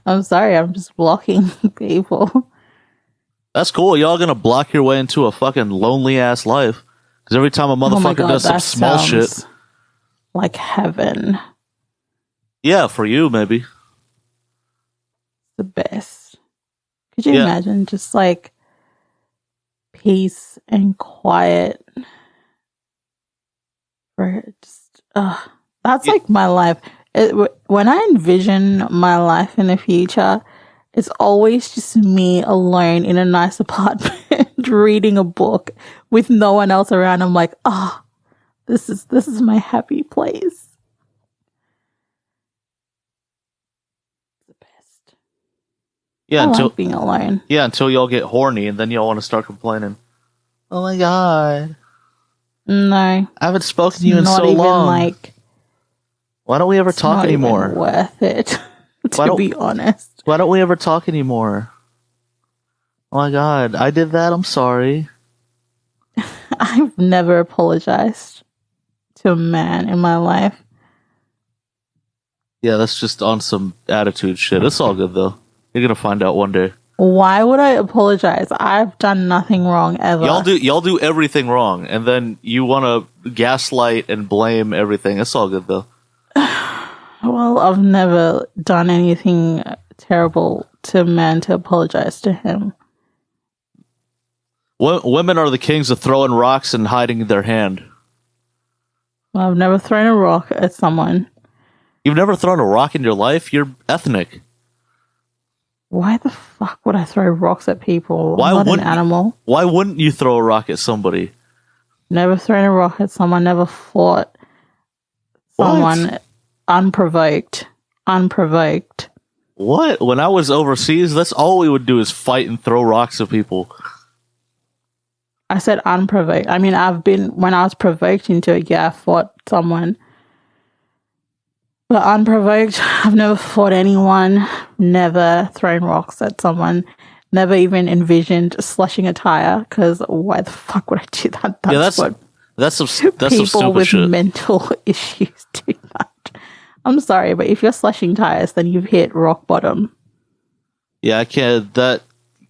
I'm sorry, I'm just blocking people. That's cool. Y'all gonna block your way into a fucking lonely ass life. Because every time a Oh my motherfucker god, does some that small shit. sounds like heaven. Yeah, for you, maybe. The best. Could you Yeah. imagine just like peace and quiet for just that's Yeah. like my life. When I envision my life in the future, it's always just me alone in a nice apartment reading a book with no one else around. I'm like, this is my happy place. The best. Yeah, I until like being alone. yeah, until y'all get horny and then y'all want to start complaining. Oh my god. No, I haven't spoken to you in not so even long. like Why don't we ever talk not anymore? even worth it. Why To don't- be honest, Why don't we ever talk anymore? Oh my god, I did that. I'm sorry. I've never apologized to a man in my life. Yeah, that's just on some attitude shit. It's all good though. You're gonna find out one day. Why would I apologize? I've done nothing wrong ever. Y'all do everything wrong, and then you want to gaslight and blame everything. It's all good though. Well, I've never done anything terrible to a man to apologize to him. Women are the kings of throwing rocks and hiding their hand. Well, I've never thrown a rock at someone. You've never thrown a rock in your life? You're ethnic. Why the fuck would I throw rocks at people? Why I'm not an wouldn't you- animal. Why wouldn't you throw a rock at somebody? Never thrown a rock at someone. Never fought someone unprovoked. Unprovoked. What? When I was overseas, that's all we would do is fight and throw rocks at people. I said unprovoked. I mean, when I was provoked into it, yeah, I fought someone. But unprovoked, I've never fought anyone, never thrown rocks at someone, never even envisioned slushing a tire, because why the fuck would I do that? That's some People stupid with shit. mental issues do that. I'm sorry, but if you're slushing tires, then you've hit rock bottom. Yeah, I can't. That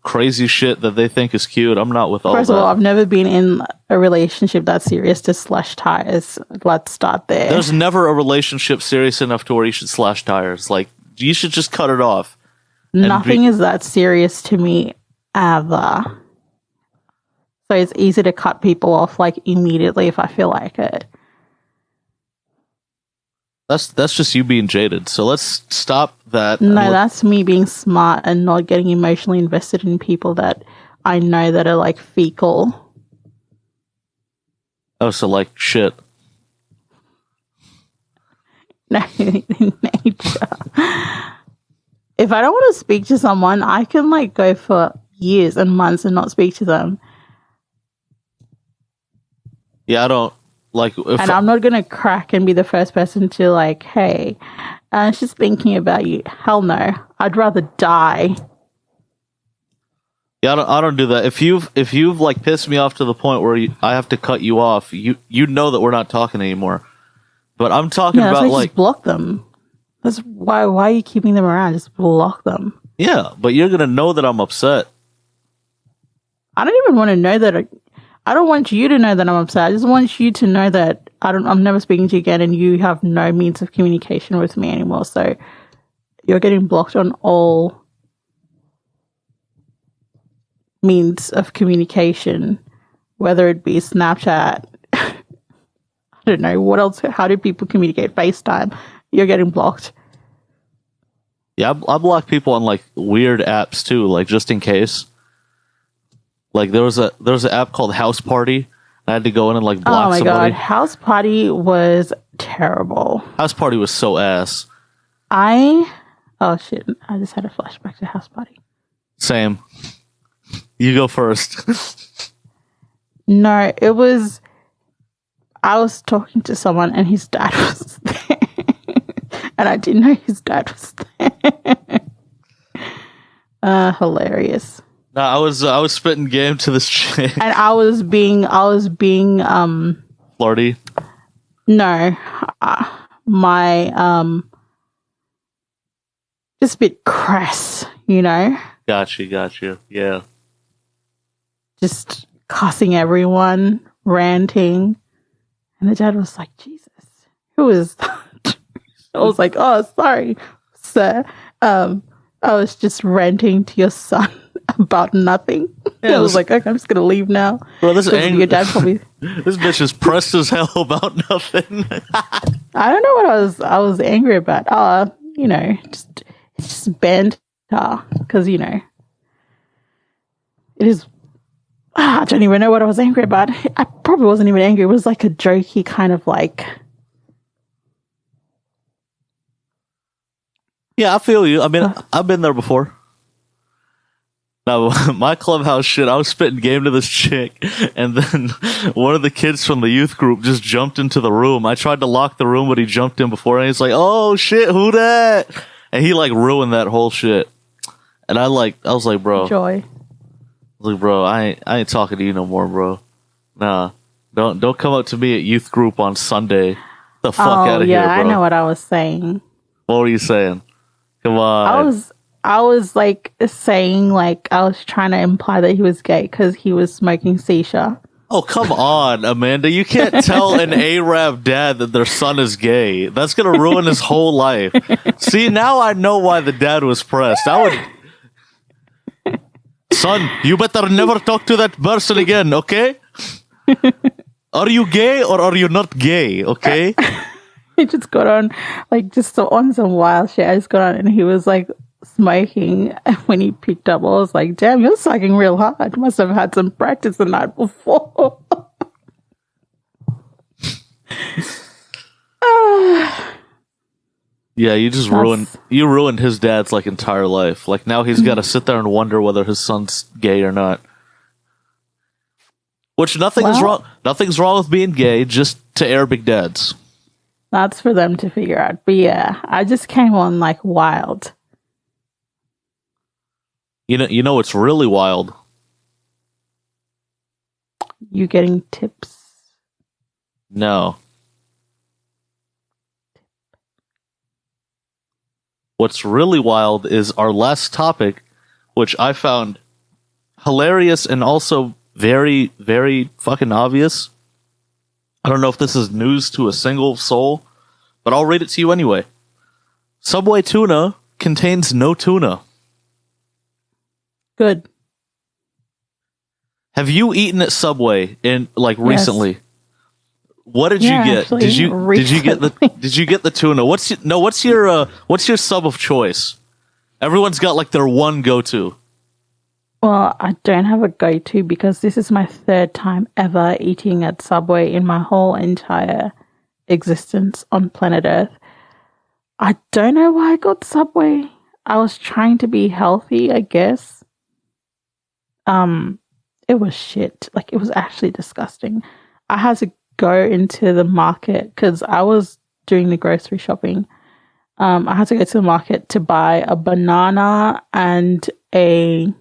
crazy shit that they think is cute. I'm not with all First that. of all, I've never been in a relationship that's serious to slash tires. Let's start there. There's never a relationship serious enough to where you should slash tires. Like, you should just cut it off. Nothing is that serious to me ever. So it's easy to cut people off like immediately if I feel like it. That's just you being jaded. So let's stop that. No, that's me being smart and not getting emotionally invested in people that I know that are like fecal. Oh, so like shit. No, in nature. If I don't want to speak to someone, I can like go for years and months and not speak to them. Yeah, I don't like. And I'm not going to crack and be the first person to like, hey, she's thinking about you. Hell no. I'd rather die. Yeah, I don't do that. If you've like pissed me off to the point where I have to cut you off, you know that we're not talking anymore. But I'm talking Yeah, that's about why like just block them. That's why are you keeping them around? Just block them. yeah, but you're gonna know that I'm upset. I don't even want to know that. I don't want you to know that I'm upset. I just want you to know that I'm never speaking to you again, and you have no means of communication with me anymore. So you're getting blocked on all means of communication, whether it be Snapchat. I don't know what else. How do people communicate? FaceTime. You're getting blocked. Yeah, I block people on like weird apps too, like just in case. Like there was an app called House Party. I had to go in and like block Oh my somebody. god, House Party was terrible. House Party was so ass. Oh shit, I just had a flashback to House Party. Same. You go first. No, it was, I was talking to someone and his dad was there. And I didn't know his dad was there. Hilarious. No, I was spitting game to this chick. And I was being Flirty. no, my just a bit crass, you know, Got you. Yeah. just cussing everyone, ranting, and the dad was like, "Jesus, who is that?" I was like, "Oh, sorry, sir. I was just ranting to your son about nothing." Yeah, I was like, "Okay, I'm just gonna leave now." Bro, this 'Cause your dad probably. this bitch is pressed as hell about nothing. I don't know what I was angry about. You know, it's just banter because you know it is. I don't even know what I was angry about. I probably wasn't even angry. It was like a jokey kind of like. Yeah, I feel you. I mean, I've been there before. Now, my clubhouse shit, I was spitting game to this chick, and then one of the kids from the youth group just jumped into the room. I tried to lock the room, but he jumped in before, and he's like, "Oh shit, who that?" And he like ruined that whole shit. And I was like, bro, Joy. I ain't talking to you no more, bro. Nah, don't come up to me at youth group on Sunday. The fuck out of here, bro. I know what I was saying. What were you saying? Come on. I was like saying like I was trying to imply that he was gay because he was smoking shisha. Oh, come on, Amanda. You can't tell an Arab dad that their son is gay. That's going to ruin his whole life. See, now I know why the dad was pressed. Son, you better never talk to that person again, okay? Are you gay or are you not gay, okay? He just got on like just on some wild shit. I just got on and he was like smoking, and when he picked up I was like, damn, you're sucking real hard. Must have had some practice the night before. Yeah, you just ruined his dad's like entire life. Like now he's got to sit there and wonder whether his son's gay or not. Which nothing's wrong with being gay, just to Arabic dads. That's for them to figure out. But yeah, I just came on like wild. You know what's really wild? You getting tips? No. What's really wild is our last topic, which I found hilarious and also very, very fucking obvious. I don't know if this is news to a single soul, but I'll read it to you anyway. Subway tuna contains no tuna. Good. Have you eaten at Subway recently? Yes. What did you get? Actually, Did you get the tuna? What's your sub of choice? Everyone's got like their one go-to. Well, I don't have a go-to because this is my third time ever eating at Subway in my whole entire existence on planet Earth. I don't know why I got Subway. I was trying to be healthy, I guess. It was shit. Like, it was actually disgusting. I had to go into the market because I was doing the grocery shopping. I had to go to the market to buy a banana and a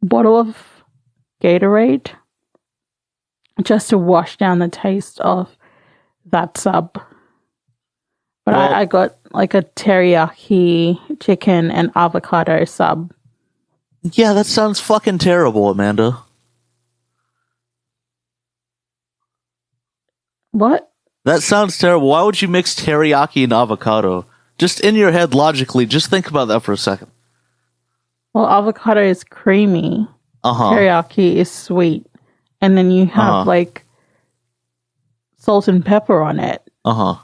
bottle of Gatorade just to wash down the taste of that sub. But I got like a teriyaki chicken and avocado sub. Yeah, that sounds fucking terrible, Amanda. What? That sounds terrible. Why would you mix teriyaki and avocado? Just in your head, logically, just think about that for a second. Well, avocado is creamy. Teriyaki is sweet. And then you have like salt and pepper on it. How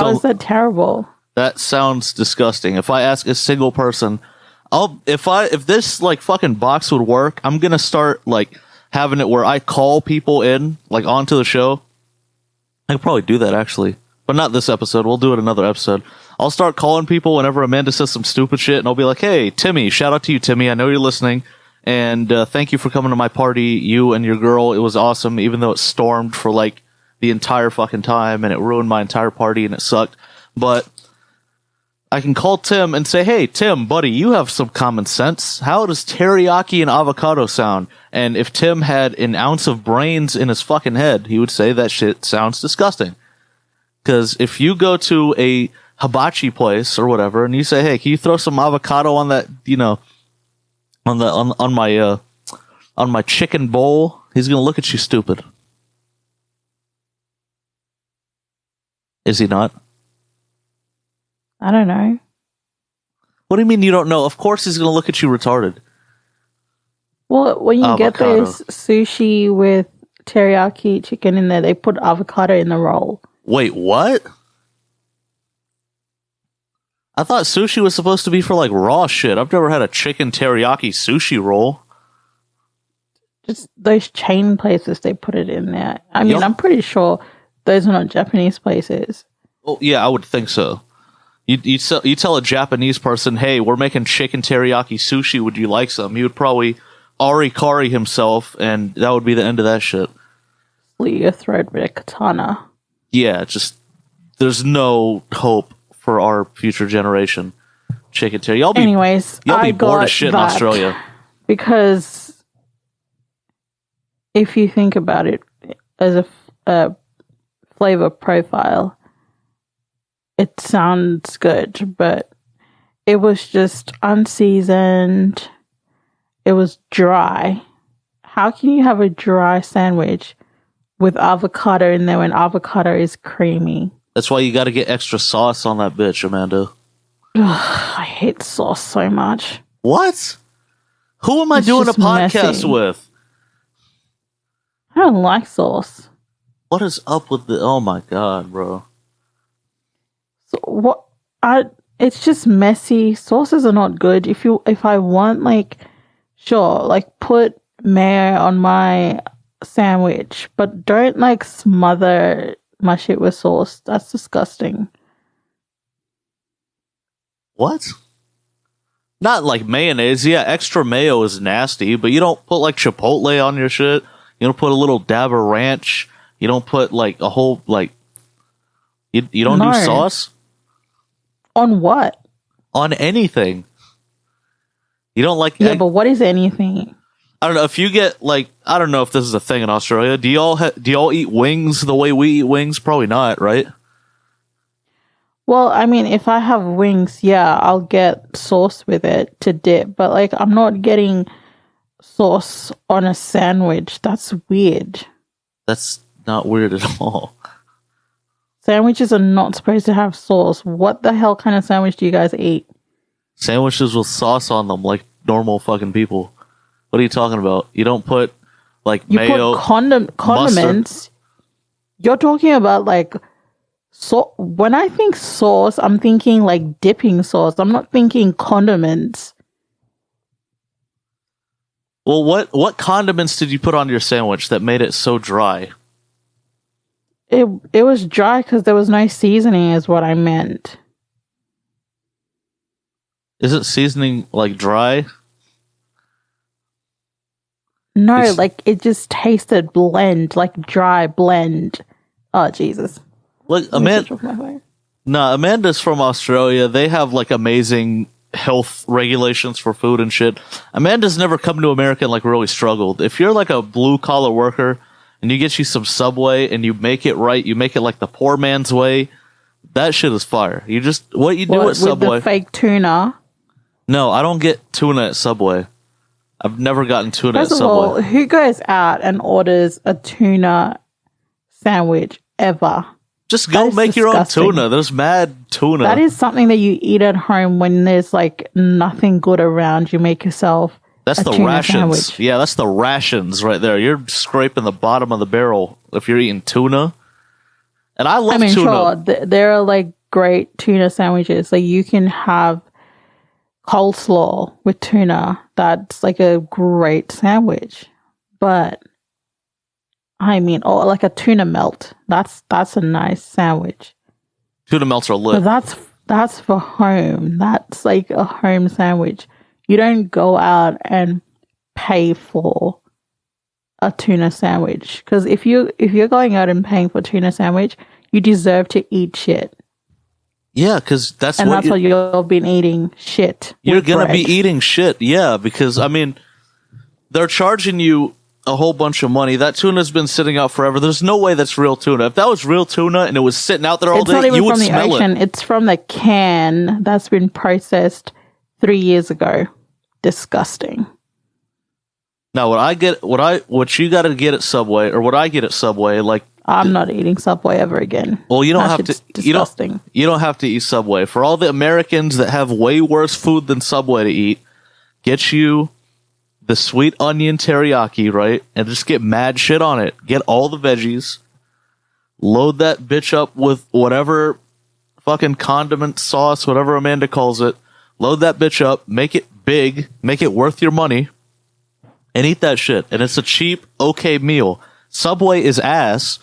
is that terrible? That sounds disgusting. If I ask a single person, if this like fucking box would work, I'm gonna start like having it where I call people in like onto the show. I could probably do that actually, but not this episode. We'll do it another episode. I'll start calling people whenever Amanda says some stupid shit, and I'll be like, "Hey, Timmy, shout out to you, Timmy. I know you're listening, and thank you for coming to my party. You and your girl, it was awesome. Even though it stormed for like the entire fucking time, and it ruined my entire party, and it sucked, but." I can call Tim and say, hey, Tim, buddy, you have some common sense. How does teriyaki and avocado sound? And if Tim had an ounce of brains in his fucking head, he would say that shit sounds disgusting. Because if you go to a hibachi place or whatever, and you say, hey, can you throw some avocado on that, on my chicken bowl, he's gonna look at you stupid. Is he not? I don't know. What do you mean you don't know? Of course he's gonna look at you retarded. Well, when you get Avocado. this sushi with teriyaki chicken in there, they put avocado in the roll. Wait, what? I thought sushi was supposed to be for like raw shit. I've never had a chicken teriyaki sushi roll. Just those chain places, they put it in there. I mean, Yup. I'm pretty sure those are not Japanese places. Well, yeah, I would think so. You tell a Japanese person, hey, we're making chicken teriyaki sushi, would you like some? He would probably arikari himself, and that would be the end of that shit. Slit your throat with a katana. Yeah, just, there's no hope for our future generation. Chicken teriyaki. Anyways, You'll be I bored got as shit in that Australia. because if you think about it as a flavor profile, it sounds good, but it was just unseasoned. It was dry. How can you have a dry sandwich with avocado in there when avocado is creamy? That's why you gotta get extra sauce on that bitch, Amanda. Ugh, I hate sauce so much. What? Who am I It's doing a just podcast messy. with? I don't like sauce. What is up with the... Oh my god, bro. So what? It's just messy. Sauces are not good. If I want, like, sure, like, put mayo on my sandwich, but don't like smother my shit with sauce. That's disgusting. What? Not like mayonnaise. Yeah, extra mayo is nasty, but you don't put like chipotle on your shit. You don't put a little dab of ranch. You don't put like a whole, like... You don't do No. sauce? On what? On anything. You don't like... Yeah, but what is anything? I don't know if you get like, I don't know if this is a thing in Australia. Do y'all eat wings the way we eat wings? Probably not, right? Well, I mean, if I have wings, yeah, I'll get sauce with it to dip, but like, I'm not getting sauce on a sandwich. That's weird. That's not weird at all. Sandwiches are not supposed to have sauce. What the hell kind of sandwich do you guys eat? Sandwiches with sauce on them, like normal fucking people. What are you talking about? You don't put like You mayo. put condiments. You're talking about like when I think sauce, I'm thinking like dipping sauce. I'm not thinking condiments. Well, what condiments did you put on your sandwich that made it so dry? It was dry because there was no seasoning, is what I meant. Isn't seasoning like dry? No, It's- like it just tasted blend, like dry blend. Oh Jesus! Look, Let me Amanda. switch off my phone. No, Amanda's from Australia. They have like amazing health regulations for food and shit. Amanda's never come to America and like really struggled. If you're like a blue collar worker and you get you some Subway and you make it right, you make it like the poor man's way, that shit is fire. You just, what you do What, at with Subway. the fake tuna. No, I don't get tuna at Subway. I've never gotten tuna First at of Subway. all, who goes out and orders a tuna sandwich ever? Just go that is make your own disgusting. tuna. There's mad tuna. That is something that you eat at home when there's like nothing good around. You make yourself That's a the tuna rations. sandwich. Yeah, that's the rations right there. You're scraping the bottom of the barrel if you're eating tuna. And I love I mean, tuna. sure, there are like great tuna sandwiches. Like you can have coleslaw with tuna. That's like a great sandwich. But I mean, or like a tuna melt. That's a nice sandwich. Tuna melts are But lit. that's for home. That's like a home sandwich. You don't go out and pay for a tuna sandwich, because if you're going out and paying for tuna sandwich, you deserve to eat shit. Yeah, because that's And what that's why you've been eating shit. you're with gonna be bread. eating shit. Yeah, because I mean, they're charging you a whole bunch of money. That tuna's been sitting out forever. There's no way that's real tuna. If that was real tuna and it was sitting out there all It's not day, even you would from the smell ocean. it. It's from the can that's been processed 3 years ago. Disgusting. Now, what you got to get at Subway, or what I get at Subway, like, I'm not eating Subway ever again. well, you don't That have shit's to. You don't. disgusting. You don't have to eat Subway. For all the Americans that have way worse food than Subway to eat, get you the sweet onion teriyaki, right? And just get mad shit on it. Get all the veggies. Load that bitch up with whatever fucking condiment sauce, whatever Amanda calls it. Load that bitch up. Make it big. Make it worth your money. And eat that shit. And it's a cheap, okay meal. Subway is ass,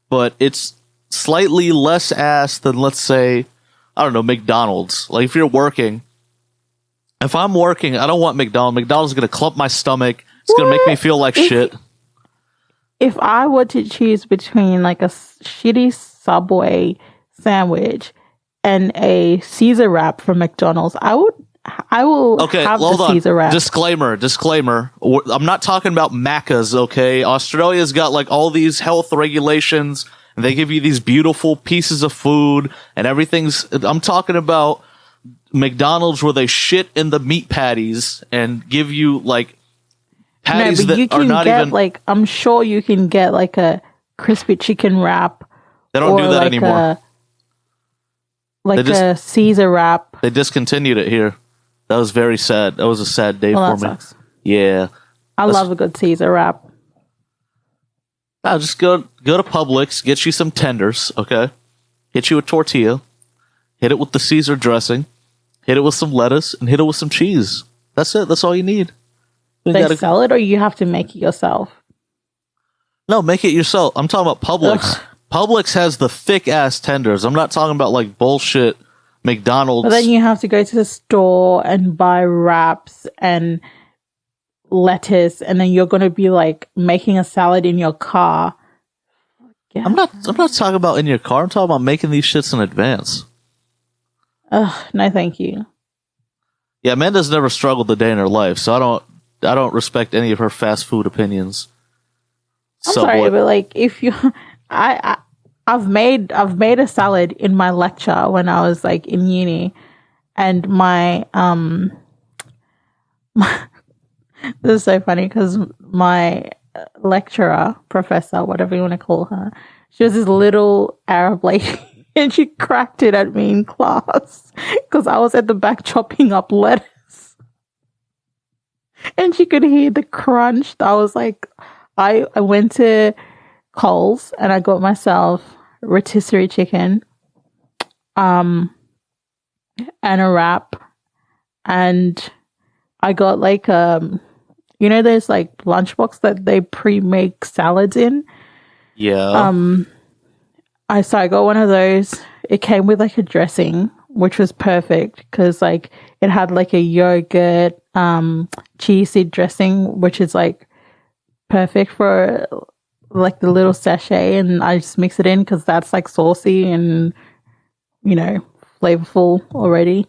but it's slightly less ass than, let's say, I don't know, McDonald's. Like, if you're working, if I'm working, I don't want McDonald's. McDonald's is going to clump my stomach. It's going to make me feel like shit. If I were to choose between like a shitty Subway sandwich and a Caesar wrap from McDonald's, I will Okay, have hold the on. Caesar wrap. Disclaimer. I'm not talking about Maccas, okay? Australia's got like all these health regulations, and they give you these beautiful pieces of food, and I'm talking about McDonald's where they shit in the meat patties and give you like patties no, but you that are can not get even. like, I'm sure you can get like a crispy chicken wrap. They don't do or that like anymore. A Caesar wrap. They discontinued it here. That was very sad. That was a sad day Well, for that me. sucks. Yeah. I love a good Caesar wrap. I'll just go to Publix, get you some tenders, okay? Get you a tortilla, hit it with the Caesar dressing, hit it with some lettuce, and hit it with some cheese. That's it. That's all you need. They sell it, or you have to make it yourself? No, make it yourself. I'm talking about Publix. Ugh. Publix has the thick ass tenders. I'm not talking about like bullshit McDonald's. But then you have to go to the store and buy wraps and lettuce, and then you're going to be like making a salad in your car. Yeah. I'm not talking about in your car. I'm talking about making these shits in advance. Ugh, no, thank you. Yeah, Amanda's never struggled a day in her life, so I don't respect any of her fast food opinions. I'm sorry, but like if you, I've made a salad in my lecture when I was like in uni, and my this is so funny because my lecturer, professor, whatever you want to call her, she was this little Arab lady. And she cracked it at me in class because I was at the back chopping up lettuce. And she could hear the crunch. I was like, I went to Coles and I got myself rotisserie chicken, and a wrap. And I got like, there's like lunchbox that they pre-make salads in. Yeah. I got one of those. It came with like a dressing, which was perfect because like it had like a yogurt, chia seed dressing, which is like perfect for like the little sachet, and I just mix it in because that's like saucy and flavorful already.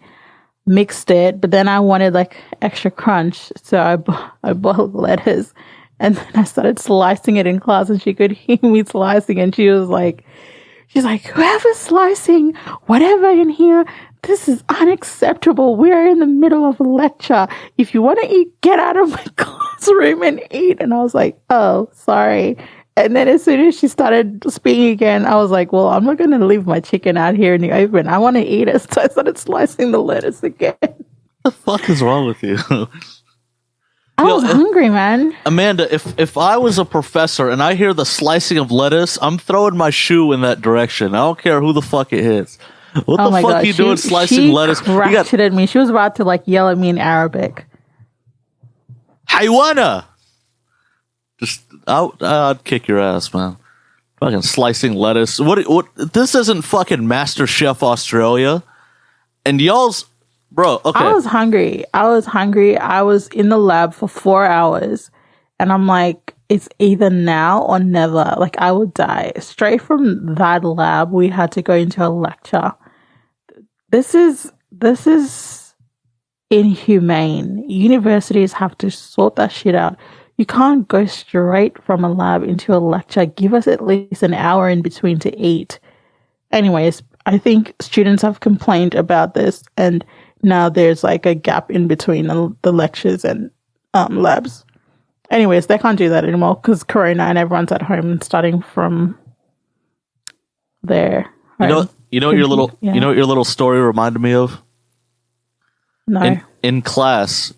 Mixed it, but then I wanted like extra crunch, so I bought lettuce, and then I started slicing it in class, and she could hear me slicing, and she's like, whoever's slicing whatever in here, this is unacceptable. We're in the middle of a lecture. If you want to eat, get out of my classroom and eat. And I was like, oh, sorry. And then as soon as she started speaking again, I was like, well, I'm not going to leave my chicken out here in the open. I want to eat it. So I started slicing the lettuce again. What the fuck is wrong with you? I was hungry, man. Amanda, if I was a professor and I hear the slicing of lettuce, I'm throwing my shoe in that direction. I don't care who the fuck it hits. What the fuck are you doing slicing lettuce? She cracked it at me. She was about to like yell at me in Arabic. Haywana! Just, I'd kick your ass, man. Fucking slicing lettuce. What? This isn't fucking MasterChef Australia. And y'all's... Bro, okay. I was hungry. I was in the lab for 4 hours. And I'm like, it's either now or never. Like, I would die. Straight from that lab, we had to go into a lecture. this is inhumane. Universities have to sort that shit out. You can't go straight from a lab into a lecture. Give us at least an hour in between to eat. Anyways, I think students have complained about this, and now there's like a gap in between the lectures and labs. Anyways, they can't do that anymore because Corona and everyone's at home starting from their home. You know what your little story reminded me of? No. In class,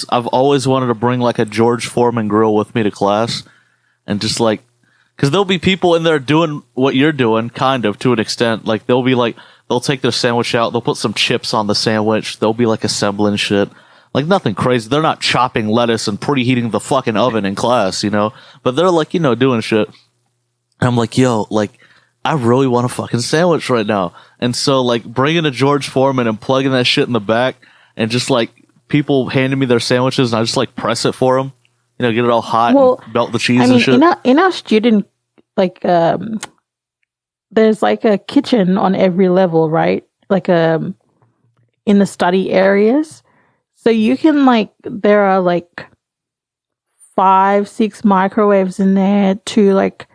I've always wanted to bring like a George Foreman grill with me to class, and just like, because there'll be people in there doing what you're doing, kind of to an extent. Like they'll take their sandwich out, they'll put some chips on the sandwich, they'll be like assembling shit. Like nothing crazy. They're not chopping lettuce and preheating the fucking oven in class, but they're like, doing shit. And I'm like, yo, like, I really want a fucking sandwich right now. And so like bringing a George Foreman and plugging that shit in the back, and just like people handing me their sandwiches, and I just like press it for them, get it all hot, and melt the cheese and shit. In our student, like, there's like a kitchen on every level, right? Like, in the study areas. So you can there are like 5-6 microwaves in there, 2 like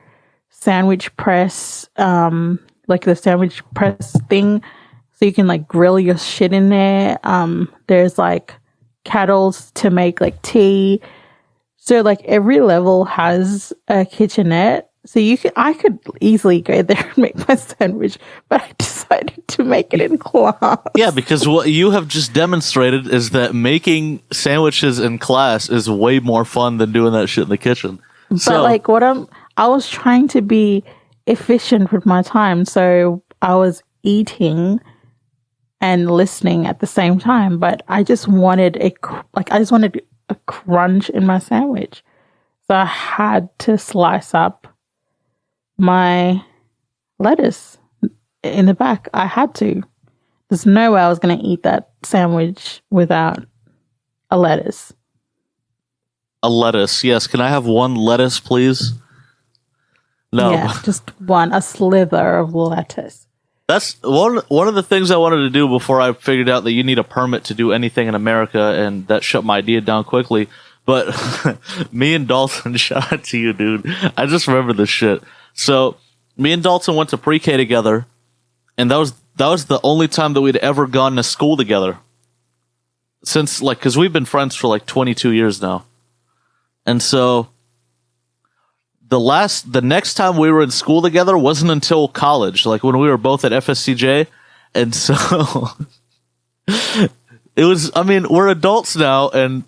sandwich press, like the sandwich press thing. So you can like grill your shit in there. There's like kettles to make like tea. So like every level has a kitchenette. So I could easily go there and make my sandwich, but I decided to make it in class. Yeah, because what you have just demonstrated is that making sandwiches in class is way more fun than doing that shit in the kitchen. But I was trying to be efficient with my time, so I was eating and listening at the same time. But I just wanted a crunch in my sandwich, so I had to slice up my lettuce in the back. I had to. There's no way I was going to eat that sandwich without a lettuce. A lettuce, yes. Can I have one lettuce, please? No. Yeah, just a slither of lettuce. That's one of the things I wanted to do before I figured out that you need a permit to do anything in America, and that shut my idea down quickly. But me and Dalton, shout out to you, dude. I just remember this shit. So me and Dalton went to pre-K together, and that was the only time that we'd ever gone to school together. Since because we've been friends for 22 years now. And so the next time we were in school together wasn't until college, when we were both at FSCJ. And so it was, we're adults now, and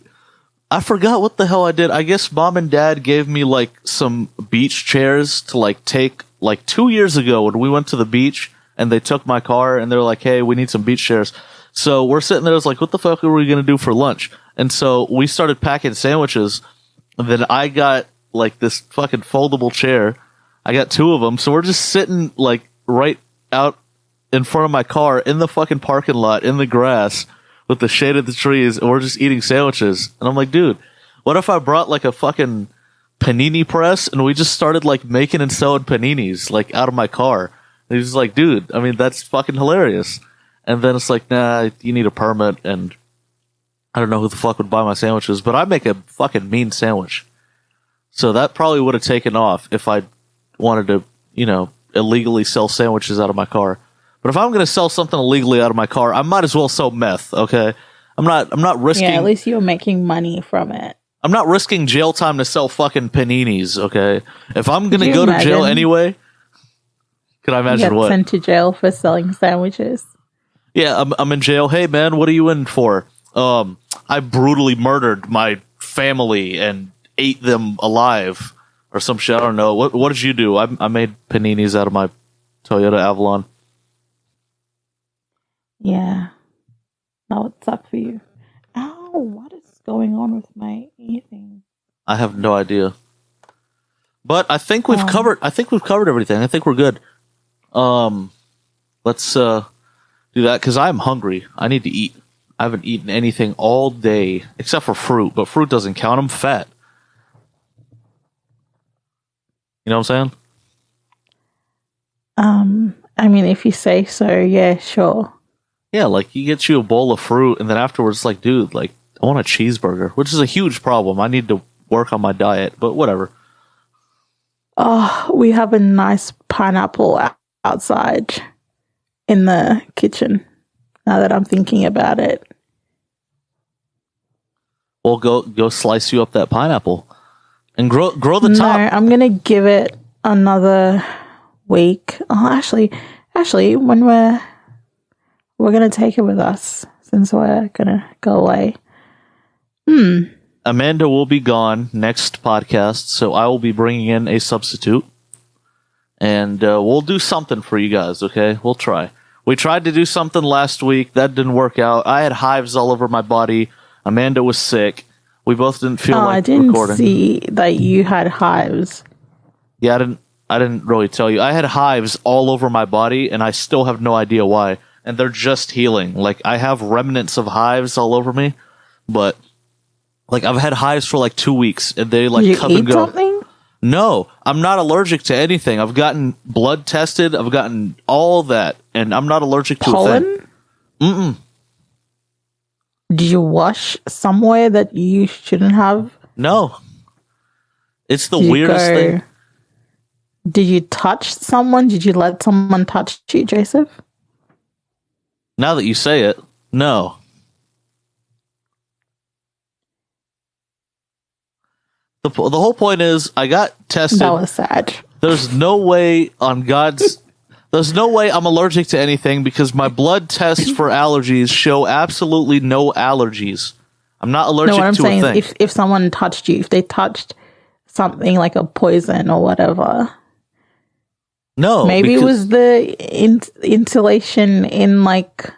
I forgot what the hell I did. I guess mom and dad gave me some beach chairs to take 2 years ago when we went to the beach, and they took my car and they're like, hey, we need some beach chairs. So we're sitting there, I was like, what the fuck are we going to do for lunch? And so we started packing sandwiches, and then I got this fucking foldable chair. I got 2 of them. So we're just sitting right out in front of my car in the fucking parking lot in the grass with the shade of the trees, and we're just eating sandwiches. And I'm like, dude, what if I brought a fucking panini press and we just started making and selling paninis out of my car? And he's like, dude, that's fucking hilarious. And then it's like, nah, you need a permit, and I don't know who the fuck would buy my sandwiches, but I make a fucking mean sandwich. So that probably would have taken off if I wanted to, illegally sell sandwiches out of my car. But if I'm going to sell something illegally out of my car, I might as well sell meth, okay? I'm not risking... Yeah, at least you're making money from it. I'm not risking jail time to sell fucking paninis, okay? If I'm going to go to jail anyway... Can I imagine what? You get sent to jail for selling sandwiches. Yeah, I'm in jail. Hey, man, what are you in for? I brutally murdered my family and ate them alive, or some shit. I don't know. What did you do? I made paninis out of my Toyota Avalon. Yeah, that would suck for you. Ow! What is going on with my ear thing? I have no idea. But I think we've covered. I think we've covered everything. I think we're good. Let's do that because I'm hungry. I need to eat. I haven't eaten anything all day except for fruit, but fruit doesn't count. I'm fat. You know what I'm saying? If you say so, yeah, sure. Yeah, like you get you a bowl of fruit, and then afterwards, like, dude, like, I want a cheeseburger, which is a huge problem. I need to work on my diet, but whatever. Oh, we have a nice pineapple outside in the kitchen. Now that I'm thinking about it. Well, go slice you up that pineapple and grow the top. No, I'm gonna give it another week. Oh, actually, when we're gonna take it with us since we're gonna go away. Amanda will be gone next podcast, so I will be bringing in a substitute, and we'll do something for you guys. Okay, we'll try. We tried to do something last week that didn't work out. I had hives all over my body. Amanda was sick. We both didn't feel like I didn't recording. see that you had hives. Yeah, I didn't really tell you. I had hives all over my body, and I still have no idea why. And they're just healing. Like, I have remnants of hives all over me, but like I've had hives for like 2 weeks, and they like Did you come eat and go. something? No, I'm not allergic to anything. I've gotten blood tested. I've gotten all that, and I'm not allergic to a thing. Pollen? Did you wash somewhere that you shouldn't have? No. It's the Did you weirdest thing. Did you touch someone? Did you let someone touch you, Joseph? Now that you say it, no. The whole point is I got tested. That was sad. There's no way on God's... There's no way I'm allergic to anything because my blood tests for allergies show absolutely no allergies. I'm not allergic No, what I'm to saying a thing. is if someone touched you, if they touched something like a poison or whatever, No. maybe it because- was the insulation in like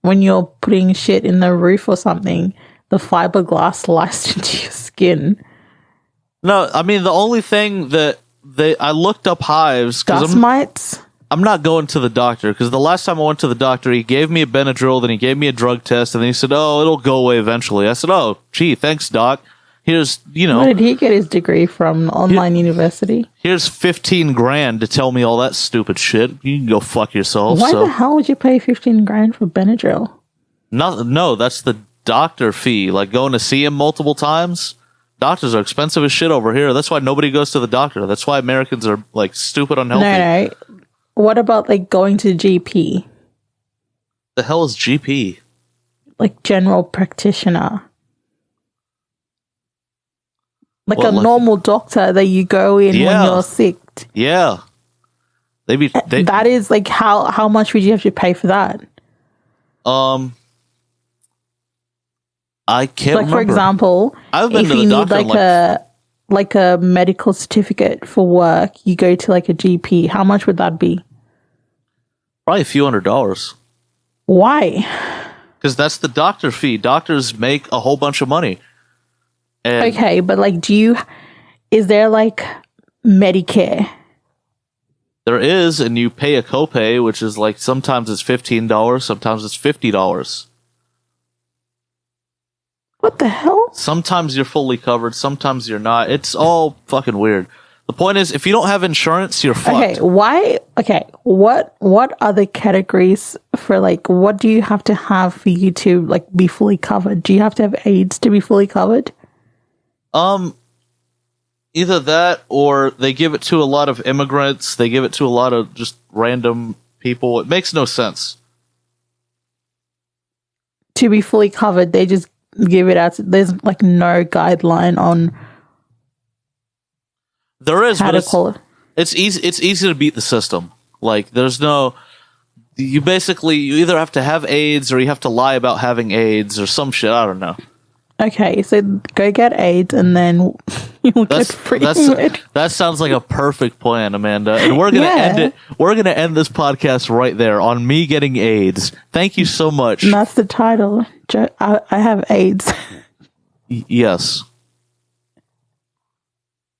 when you're putting shit in the roof or something, the fiberglass sliced into your skin. No, I mean, the only thing that I looked up hives Dust because mites? I'm not going to the doctor because the last time I went to the doctor, he gave me a Benadryl, then he gave me a drug test, and then he said, "Oh, it'll go away eventually." I said, "Oh, gee, thanks, doc. Here's, Where did he get his degree from? Online university? here's 15 grand to tell me all that stupid shit. You can go fuck yourself." Why so the hell would you pay 15 grand for Benadryl? no, that's the doctor fee. Like going to see him multiple times. Doctors are expensive as shit over here. That's why nobody goes to the doctor. That's why Americans are like stupid unhealthy. No. What about like going to GP? The hell is GP? Like general practitioner. Like Well, a like- normal doctor that you go in Yeah. when you're sick. Yeah, they That is like how much would you have to pay for that? I can't Like remember. for example, I've been if to the you need doctor like a medical certificate for work, you go to like a GP. How much would that be? Probably a few $100s. Why? Because that's the doctor fee. Doctors make a whole bunch of money. And Okay, but like is there like Medicare? there is, and you pay a copay, which is like sometimes it's $15, sometimes it's $50. What the hell? Sometimes you're fully covered, sometimes you're not. It's all fucking weird. The point is, if you don't have insurance, you're fucked. Okay, why? Okay, what other categories for like what do you have to have for you to like be fully covered? Do you have to have AIDS to be fully covered? Either that or they give it to a lot of immigrants. They give it to a lot of just random people. It makes no sense. To be fully covered, they just give it out. There's like no guideline on There is, how but to it's, call it. it's easy. It's easy to beat the system. Like there's no. You either have to have AIDS or you have to lie about having AIDS or some shit. I don't know. Okay, so go get AIDS and then you'll get free med. That sounds like a perfect plan, Amanda. And we're gonna end it. We're gonna end this podcast right there on me getting AIDS. Thank you so much. And that's the title. I have AIDS. Yes.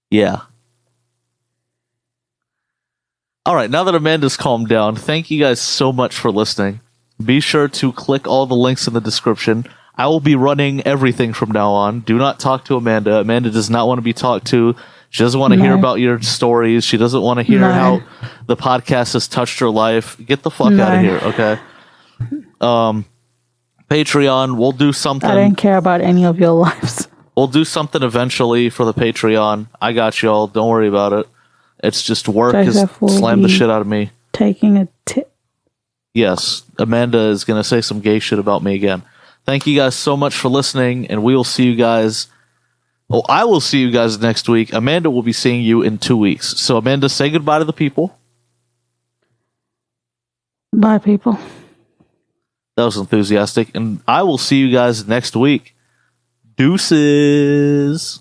Yeah. All right, now that Amanda's calmed down, thank you guys so much for listening. Be sure to click all the links in the description. I will be running everything from now on. Do not talk to Amanda. Amanda does not want to be talked to. She doesn't want to hear about your stories. She doesn't want to hear how the podcast has touched her life. Get the fuck out of here, okay? Patreon, we'll do something. I don't care about any of your lives. We'll do something eventually for the Patreon. I got y'all. Don't worry about it. It's just work has slammed the shit out of me. Taking a tip. Yes, Amanda is going to say some gay shit about me again. Thank you guys so much for listening, and we will see you guys. Well, I will see you guys next week. Amanda will be seeing you in 2 weeks. So, Amanda, say goodbye to the people. Bye, people. That was enthusiastic. And I will see you guys next week. Deuces.